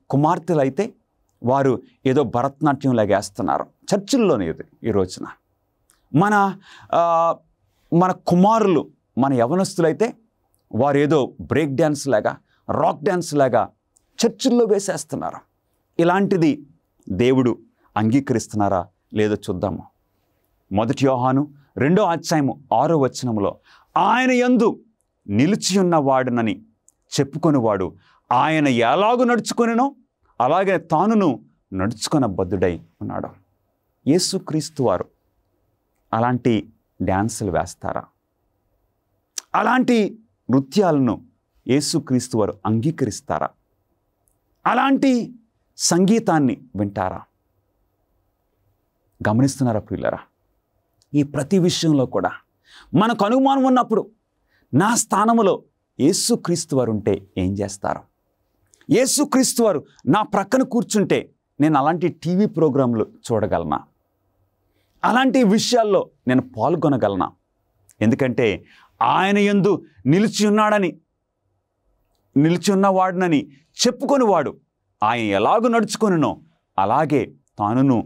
కుమార్తెలైతే వారు ఏదో భరతనాట్యం లాగేస్తున్నారు చర్చిల్లోనే ఈ రోజున. మన కుమారులు, మన యవనస్తులైతే వారు ఏదో బ్రేక్ డ్యాన్స్ లాగా, రాక్ డ్యాన్స్ లాగా చర్చిల్లో వేసేస్తున్నారు. ఇలాంటిది దేవుడు అంగీకరిస్తున్నారా లేదో చూద్దాము. 1 యోహాను 2వ అధ్యాయము 6వ వచనములో, ఆయన యందు నిలిచియున్నవాడునని చెప్పుకొనివాడు ఆయన ఎలాగూ నడుచుకొనినో అలాగే తానును నడుచుకొన బద్ధుడై ఉన్నాడు. యేసుక్రీస్తు వారు అలాంటి డ్యాన్సులు వేస్తారా? అలాంటి నృత్యాలను యేసుక్రీస్తు వారు అంగీకరిస్తారా? అలాంటి సంగీతాన్ని వింటారా? గమనిస్తున్నారా ప్రియులారా? ఈ ప్రతి విషయంలో కూడా మనకు అనుమానం ఉన్నప్పుడు నా స్థానములో యేసుక్రీస్తు వారు ఉంటే ఏం చేస్తారు? యేసుక్రీస్తు వారు నా ప్రక్కన కూర్చుంటే నేను అలాంటి టీవీ ప్రోగ్రాంలు చూడగలనా? అలాంటి విషయాల్లో నేను పాల్గొనగలనా? ఎందుకంటే ఆయన యందు నిలిచి ఉన్నవాడునని చెప్పుకొనివాడు ఆయన ఎలాగూ నడుచుకొనినో అలాగే తానును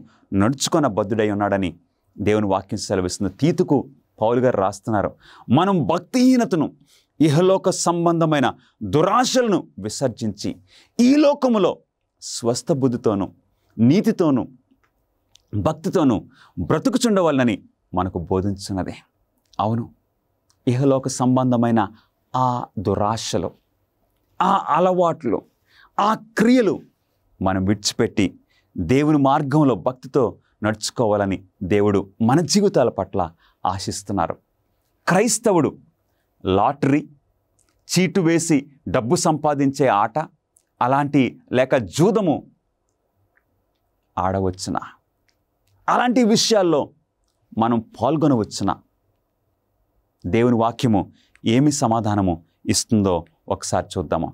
నడుచుకొన బద్ధుడై ఉన్నాడని దేవుని వాక్యం సెలవిస్తుంది. తీతుకు పౌలు గారు రాస్తున్నారు, మనం భక్తిహీనతను, ఇహలోక సంబంధమైన దురాశలను విసర్జించి ఈ లోకములో స్వస్థ బుద్ధితోనూ నీతితోనూ భక్తితోనూ బ్రతుకుచుండవాలని మనకు బోధించున్నది. అవును, ఇహలోక సంబంధమైన ఆ దురాశలు, ఆ అలవాట్లు, ఆ క్రియలు మనం విడిచిపెట్టి దేవుని మార్గంలో భక్తితో నడుచుకోవాలని దేవుడు మన జీవితాల పట్ల ఆశిస్తున్నారు. క్రైస్తవుడు లాటరీ, చీటు వేసి డబ్బు సంపాదించే ఆట అలాంటి లేక జూదము ఆడవచ్చునా? అలాంటి విషయాల్లో మనం పాల్గొనవచ్చునా? దేవుని వాక్యము ఏమి సమాధానము ఇస్తుందో ఒకసారి చూద్దాము.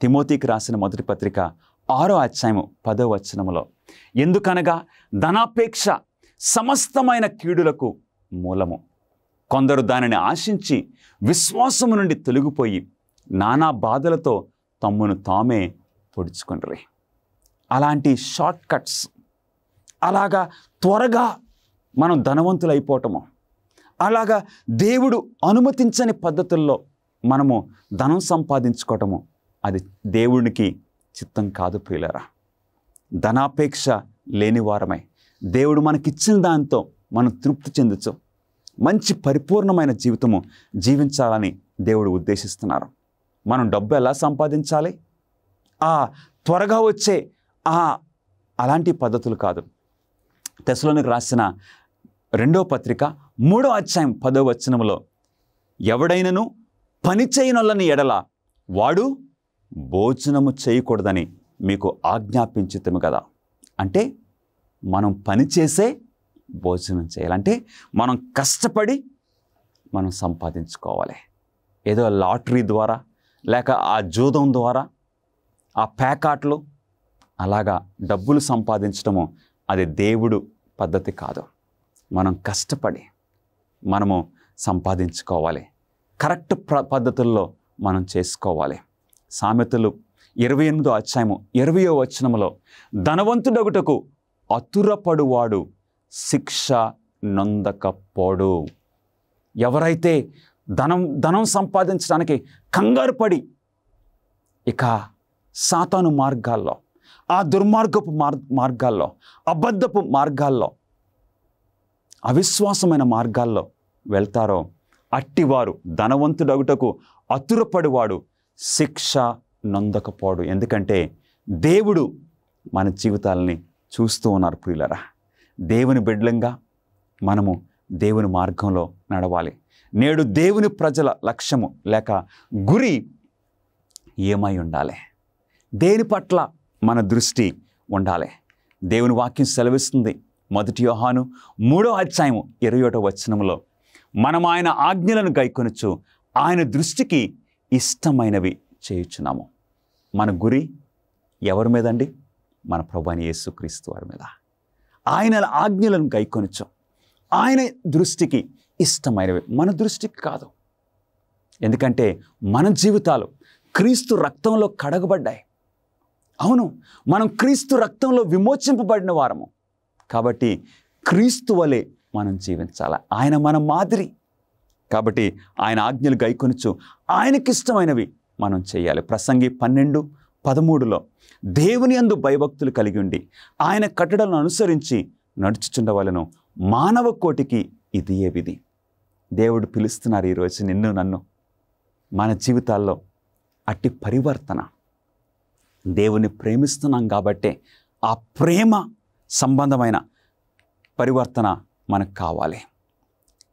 తిమోతికి రాసిన 1వ పత్రిక 6వ అధ్యాయము 10వ వచనములో, ఎందుకనగా ధనాపేక్ష సమస్తమైన కీడులకు మూలము, కొందరు దానిని ఆశించి విశ్వాసము నుండి తొలగిపోయి నానా బాధలతో తమ్మును తామే పొడుచుకొండ్రి. అలాంటి షార్ట్ కట్స్, అలాగా త్వరగా మనం ధనవంతులైపోవటము, అలాగా దేవుడు అనుమతించని పద్ధతుల్లో మనము ధనం సంపాదించుకోవటము, అది దేవునికి చిత్తం కాదు ప్రియులారా. ధనాపేక్ష లేని వారమై దేవుడు మనకిచ్చిన దాంతో మనం తృప్తి చెందచ్చు, మంచి పరిపూర్ణమైన జీవితము జీవించాలని దేవుడు ఉద్దేశిస్తున్నారు. మనం డబ్బు ఎలా సంపాదించాలి? త్వరగా వచ్చే అలాంటి పద్ధతులు కాదు. తెస్సలోనికి రాసిన 2వ పత్రిక 3వ అధ్యాయం 10వ వచనములో, ఎవడైనను పని చేయనొల్లని ఎడల వాడు భోజనము చేయకూడదని మీకు ఆజ్ఞాపించుతాము కదా. అంటే మనం పని చేసే భోజనం చేయాలంటే మనం కష్టపడి మనం సంపాదించుకోవాలి. ఏదో లాటరీ ద్వారా లేక ఆ జూదం ద్వారా, ఆ పేకాట్లు అలాగా డబ్బులు సంపాదించడము అది దేవుడు పద్ధతి కాదు. మనం కష్టపడి మనము సంపాదించుకోవాలి, కరెక్ట్ పద్ధతుల్లో మనం చేసుకోవాలి. సామెతలు 28వ అధ్యాయము 20వ వచనములో, ధనవంతుడగుటకు అతురపడువాడు శిక్ష నొందకపోడు. ఎవరైతే ధనం సంపాదించడానికి కంగారు పడి ఇక సాతాను మార్గాల్లో, ఆ దుర్మార్గపు మార్గాల్లో, అబద్ధపు మార్గాల్లో, అవిశ్వాసమైన మార్గాల్లో వెళ్తారో అట్టివారు ధనవంతుడగుటకు అతురపడివాడు శిక్ష నొందకపోడు. ఎందుకంటే దేవుడు మన జీవితాలని చూస్తూ ఉన్నారు ప్రియులరా. దేవుని బిడ్డలంగా మనము దేవుని మార్గంలో నడవాలి. నేడు దేవుని ప్రజల లక్ష్యము లేక గురి ఏమై ఉండాలి? దేని పట్ల మన దృష్టి ఉండాలి? దేవుని వాక్యం సెలవిస్తుంది. 1 యోహాను 3వ అధ్యాయము 21వ వచనంలో, మనం ఆయన ఆజ్ఞలను గైకొనుచు ఆయన దృష్టికి ఇష్టమైనవి చేయుచున్నాము. మన గురి ఎవరి మీద అండి? మన ప్రభువైన యేసుక్రీస్తు వారి మీద. ఆయన ఆజ్ఞలను గైకొనుచు ఆయన దృష్టికి ఇష్టమైనవి, మన దృష్టికి కాదు. ఎందుకంటే మన జీవితాలు క్రీస్తు రక్తంలో కడగబడ్డాయి. అవును, మనం క్రీస్తు రక్తంలో విమోచింపబడిన వారము. కాబట్టి క్రీస్తు వలె మనం జీవించాలి. ఆయన మన మాదిరి. కాబట్టి ఆయన ఆజ్ఞలు గైకొనుచు ఆయనకిష్టమైనవి మనం చేయాలి. ప్రసంగి 12:13లో, దేవుని యందు భయభక్తులు కలిగి ఉండి ఆయన కట్టడలను అనుసరించి నడుచుచుండవలెను, మానవ కోటికి ఇదియే విధి. దేవుడు పిలుస్తున్నారు ఈరోజు నిన్ను నన్ను. మన జీవితాల్లో అట్టి పరివర్తన, దేవుని ప్రేమిస్తున్నాం కాబట్టే ఆ ప్రేమ సంబంధమైన పరివర్తన మనకు కావాలి.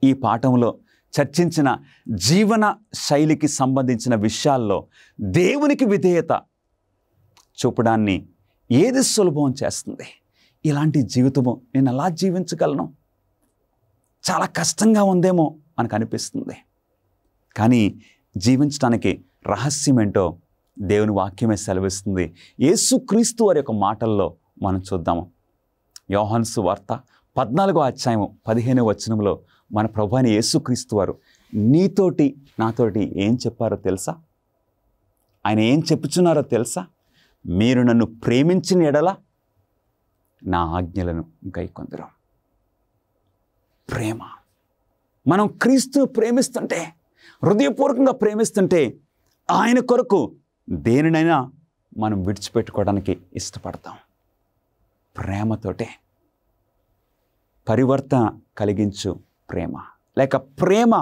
ఈ పాఠంలో చర్చించిన జీవన శైలికి సంబంధించిన విషయాల్లో దేవునికి విధేయత చూపడాన్ని ఏది సులభం చేస్తుంది? ఇలాంటి జీవితము నేను ఎలా జీవించగలను? చాలా కష్టంగా ఉందేమో మనకు అనిపిస్తుంది. కానీ జీవించడానికి రహస్యం ఏంటో దేవుని వాక్యమే సెలవిస్తుంది. యేసుక్రీస్తు వారి యొక్క మాటల్లో మనం చూద్దాము. యోహాను సువార్త 14వ అధ్యాయము 15వ వచనంలో మన ప్రభువైన యేసుక్రీస్తు వారు నీతోటి నాతోటి ఏం చెప్పారో తెలుసా? ఆయన ఏం చెప్పుచున్నారో తెలుసా? మీరు నన్ను ప్రేమించిన ఎడల నా ఆజ్ఞలను గైకొందురు. ప్రేమ. మనం క్రీస్తును ప్రేమిస్తుంటే, హృదయపూర్వకంగా ప్రేమిస్తుంటే, ఆయన కొరకు దేనినైనా మనం విడిచిపెట్టుకోవడానికి ఇష్టపడతాం. ప్రేమతోటే. పరివర్తన కలిగించు ప్రేమ, లేక ప్రేమ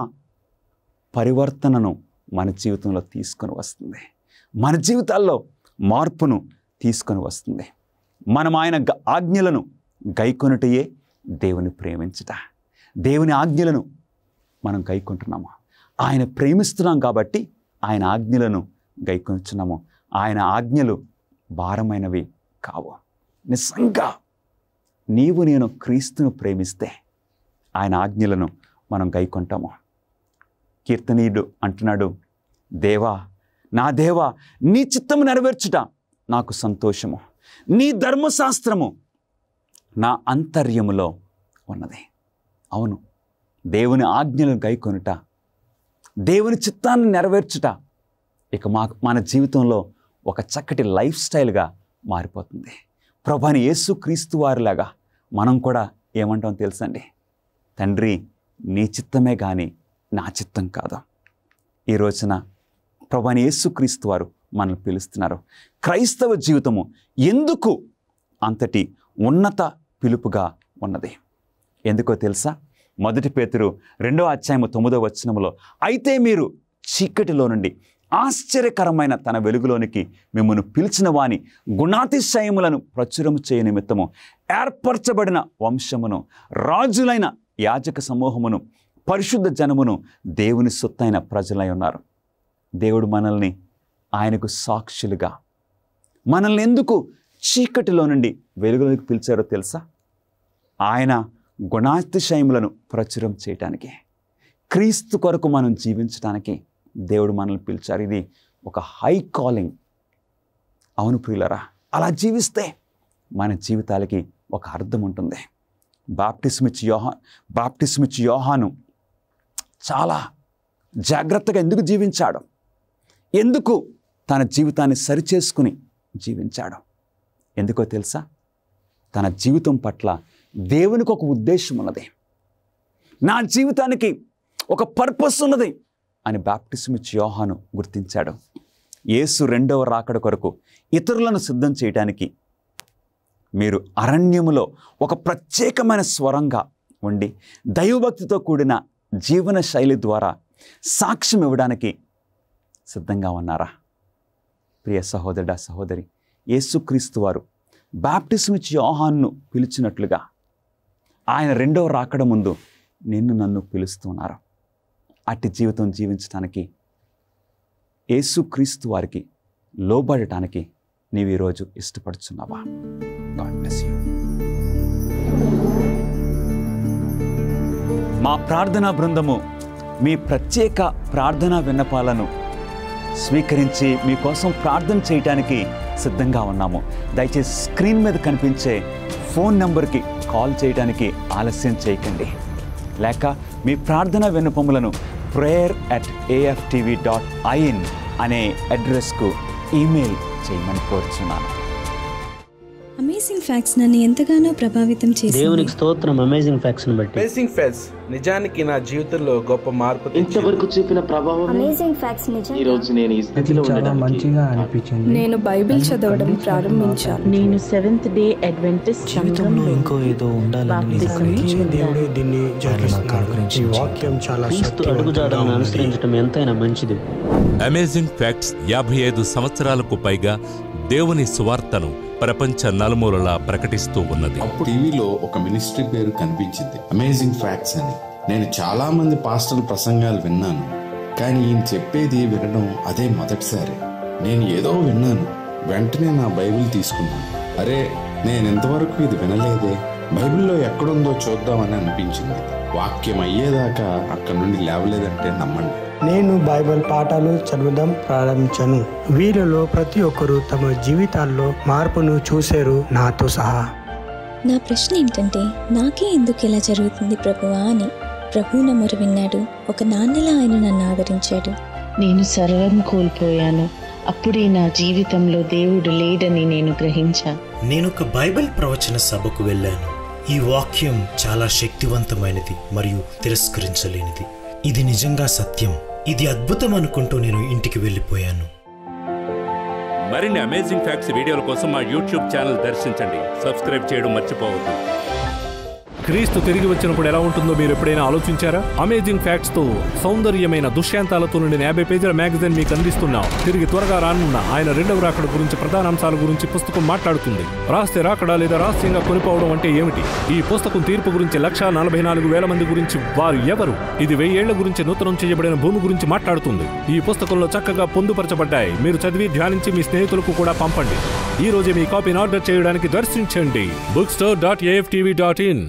పరివర్తనను మన జీవితంలో తీసుకొని వస్తుంది. మన జీవితాల్లో మార్పును తీసుకొని వస్తుంది. మనం ఆయన ఆజ్ఞలను గైకొనుటయే దేవుని ప్రేమించుట. దేవుని ఆజ్ఞలను మనం గైకొంటున్నాము. ఆయన ప్రేమిస్తున్నాం కాబట్టి ఆయన ఆజ్ఞలను గైకొంటున్నాము. ఆయన ఆజ్ఞలు భారమైనవి కావు. నిజంగా నీవు నేను క్రీస్తును ప్రేమిస్తే ఆయన ఆజ్ఞలను మనం గైకొంటాము. కీర్తనీయుడు అంటున్నాడు, దేవా నా దేవా, నీ చిత్తము నెరవేర్చుట నాకు సంతోషము, నీ ధర్మశాస్త్రము నా అంతర్యములో ఉన్నది. అవును, దేవుని ఆజ్ఞలను గైకొనుట, దేవుని చిత్తాన్ని నెరవేర్చుట ఇక మన జీవితంలో ఒక చక్కటి లైఫ్ స్టైల్గా మారిపోతుంది. ప్రభువైన యేసుక్రీస్తు వారిలాగా మనం కూడా ఏమంటాం తెలుసండి? తండ్రి నీ చిత్తమే కానీ నా చిత్తం కాదు. ఈ రోజున ప్రభువైన యేసుక్రీస్తు వారు మనల్ని పిలుస్తున్నారు. క్రైస్తవ జీవితము ఎందుకు అంతటి ఉన్నత పిలుపుగా ఉన్నది? ఎందుకో తెలుసా? 1 పేతురు 2వ అధ్యాయము 9వ వచనములో, అయితే మీరు చీకటిలో నుండి ఆశ్చర్యకరమైన తన వెలుగులోనికి మిమ్మల్ని పిలిచిన వాని గుణాతిశయములను ప్రచురము చేయ నిమిత్తము ఏర్పరచబడిన వంశమును, రాజులైన యాజక సమూహమును, పరిశుద్ధ జనమును, దేవుని సొత్తైన ప్రజలై ఉన్నారు. దేవుడు మనల్ని ఆయనకు సాక్షులుగా, మనల్ని ఎందుకు చీకటిలో నుండి వెలుగులోకి పిలిచారో తెలుసా? ఆయన గుణాతిశయములను ప్రచురం చేయటానికి, క్రీస్తు కొరకు మనం జీవించడానికి దేవుడు మనల్ని పిలిచారు. ఇది ఒక హై కాలింగ్. అవును ప్రియులరా, అలా జీవిస్తే మన జీవితాలకి ఒక అర్థం ఉంటుంది. బాప్టిస్మిచ్ యోహాను చాలా జాగ్రత్తగా ఎందుకు జీవించాడు? ఎందుకు తన జీవితాన్ని సరిచేసుకుని జీవించాడు? ఎందుకో తెలుసా? తన జీవితం పట్ల దేవునికి ఒక ఉద్దేశం ఉన్నది, నా జీవితానికి ఒక పర్పస్ ఉన్నది అని బాప్టిస్మిచ్ యోహాను గుర్తించాడు. యేసు 2వ రాకడ కొరకు ఇతరులను సిద్ధం చేయడానికి మీరు అరణ్యములో ఒక ప్రత్యేకమైన స్వరంగా ఉండి దైవభక్తితో కూడిన జీవన శైలి ద్వారా సాక్ష్యం ఇవ్వడానికి సిద్ధంగా ఉన్నారా? ప్రియ సహోదరుడా, సహోదరి, యేసుక్రీస్తు వారు బాప్టిజం ఇచ్చి యోహానును పిలిచినట్లుగా ఆయన రెండవ రాకడ ముందు నన్ను పిలుస్తున్నారు. అట్టి జీవితం జీవించడానికి, యేసుక్రీస్తు వారికి లోబడటానికి నీవు ఈరోజు ఇష్టపడుచున్నావా? God bless you. మా ప్రార్థనా బృందము మీ ప్రత్యేక ప్రార్థనా విన్నపాలను స్వీకరించి మీకోసం ప్రార్థన చేయడానికి సిద్ధంగా ఉన్నాము. దయచేసి స్క్రీన్ మీద కనిపించే ఫోన్ నంబర్కి కాల్ చేయడానికి ఆలస్యం చేయకండి. లేక మీ ప్రార్థనా విన్నపములను prayer@aftv.in అనే అడ్రస్కు ఈమెయిల్ చేయమని కోరుచున్నాను. అమేజింగ్ ఫ్యాక్ట్స్ నన్ను ఎంతగానో ప్రభావితం చేసింది. దేవునికి స్తోత్రం. అమేజింగ్ ఫ్యాక్ట్స్ ని బట్టి అమేజింగ్ ఫ్యాక్ట్స్ నిజానికి నా జీవితంలో గొప్ప మార్పు ఇంతవరకు చూపిన ప్రభావం అమేజింగ్ ఫ్యాక్ట్స్ నిజం. ఈ రోజు నేను ఈ స్థితిలో ఉండడానికి మంచిగా అనిపించింది. నేను బైబిల్ చదవడం ప్రారంభించాను. నేను సెవెంత్ డే అడ్వెంటిస్ట్ జీవితంలో ఇంకో ఏదో ఉండాలని దేవుడే దీన్ని జరిగిస్తున్నాడు. ఈ వాక్యం చాలా క్రీస్తు అడుగుజాడలను అనుసరించడం ఎంతైనా మంచిది. అమేజింగ్ ఫ్యాక్ట్స్ 55 సంవత్సరాలకు పైగా దేవుని సువార్తను ప్రపంచ నలుమూలలా ప్రకటిస్తూ ఉన్నది. టీవీలో ఒక మినిస్ట్రీ పేరు కనిపించింది, అమేజింగ్ ఫ్యాక్ట్స్ అని. నేను చాలా మంది పాస్టర్ల ప్రసంగాలు విన్నాను, కానీ ఈయన చెప్పేది వినడం అదే మొదటిసారి. నేను ఏదో విన్నాను, వెంటనే నా బైబిల్ తీసుకున్నాను. అరే, నేను ఇంతవరకు ఇది వినలేదే, బైబిల్లో ఎక్కడుందో చూద్దామని అనిపించింది. వాక్యం అయ్యేదాకా అక్కడి నుండి లేవలేదంటే నమ్మండి. నేను బైబిల్ పాఠాలు చదవడం ప్రారంభించాను. వీరిలో ప్రతి ఒక్కరూ తమ జీవితాల్లో మార్పును చూశారు, నాతో సహా. నా ప్రశ్న ఏంటంటే, నాకే ఎందుకు ఇలా జరుగుతుంది ప్రభువా అని. ప్రభు నా మొర విన్నాడు. ఒక నాన్నలా ఆయన నన్ను ఆదరించాడు. నేను సర్వం కోల్పోయాను. అప్పుడే నా జీవితంలో దేవుడు లేడని నేను గ్రహించాను. నేను ఒక బైబిల్ ప్రవచన సభకు వెళ్ళాను. ఈ వాక్యం చాలా శక్తివంతమైనది మరియు తిరస్కరించలేనిది. ఇది నిజంగా సత్యం, ఇది అద్భుతం అనుకుంటూ నేను ఇంటికి వెళ్ళిపోయాను. మరిన్ని అమేజింగ్ ఫ్యాక్ట్స్ వీడియోల కోసం మా యూట్యూబ్ ఛానల్ దర్శించండి. సబ్స్క్రైబ్ చేయడం మర్చిపోవద్దు. క్రీస్తు తిరిగి వచ్చినప్పుడు ఎలా ఉంటుందో మీరు ఎప్పుడైనా ఆలోచించారా? అమేజింగ్ ఫ్యాక్ట్స్ తో సౌందర్యమైన దృశ్యాంతాలతో నుండిన 50 పేజీల మ్యాగజైన్ మీకు అందిస్తున్నాం. తిరిగి త్వరగా రానున్న ఆయన రెండవ రాకడ గురించి, ప్రధాన అంశాల గురించి పుస్తకం మాట్లాడుతుంది. రాస్తే రాకడ లేదా రహస్యంగా కొనిపోవడం అంటే ఏమిటి? ఈ పుస్తకం తీర్పు గురించి, 1,44,000 మంది గురించి, వారు ఎవరు, ఇది 1000 ఏళ్ల గురించి, నూతనం చేయబడిన భూమి గురించి మాట్లాడుతుంది. ఈ పుస్తకంలో చక్కగా పొందుపరచబడ్డాయి. మీరు చదివి ధ్యానించి మీ స్నేహితులకు కూడా పంపండి. ఈ రోజే మీ కాపీని ఆర్డర్ చేయడానికి దర్శించండి bookstore.aftv.in.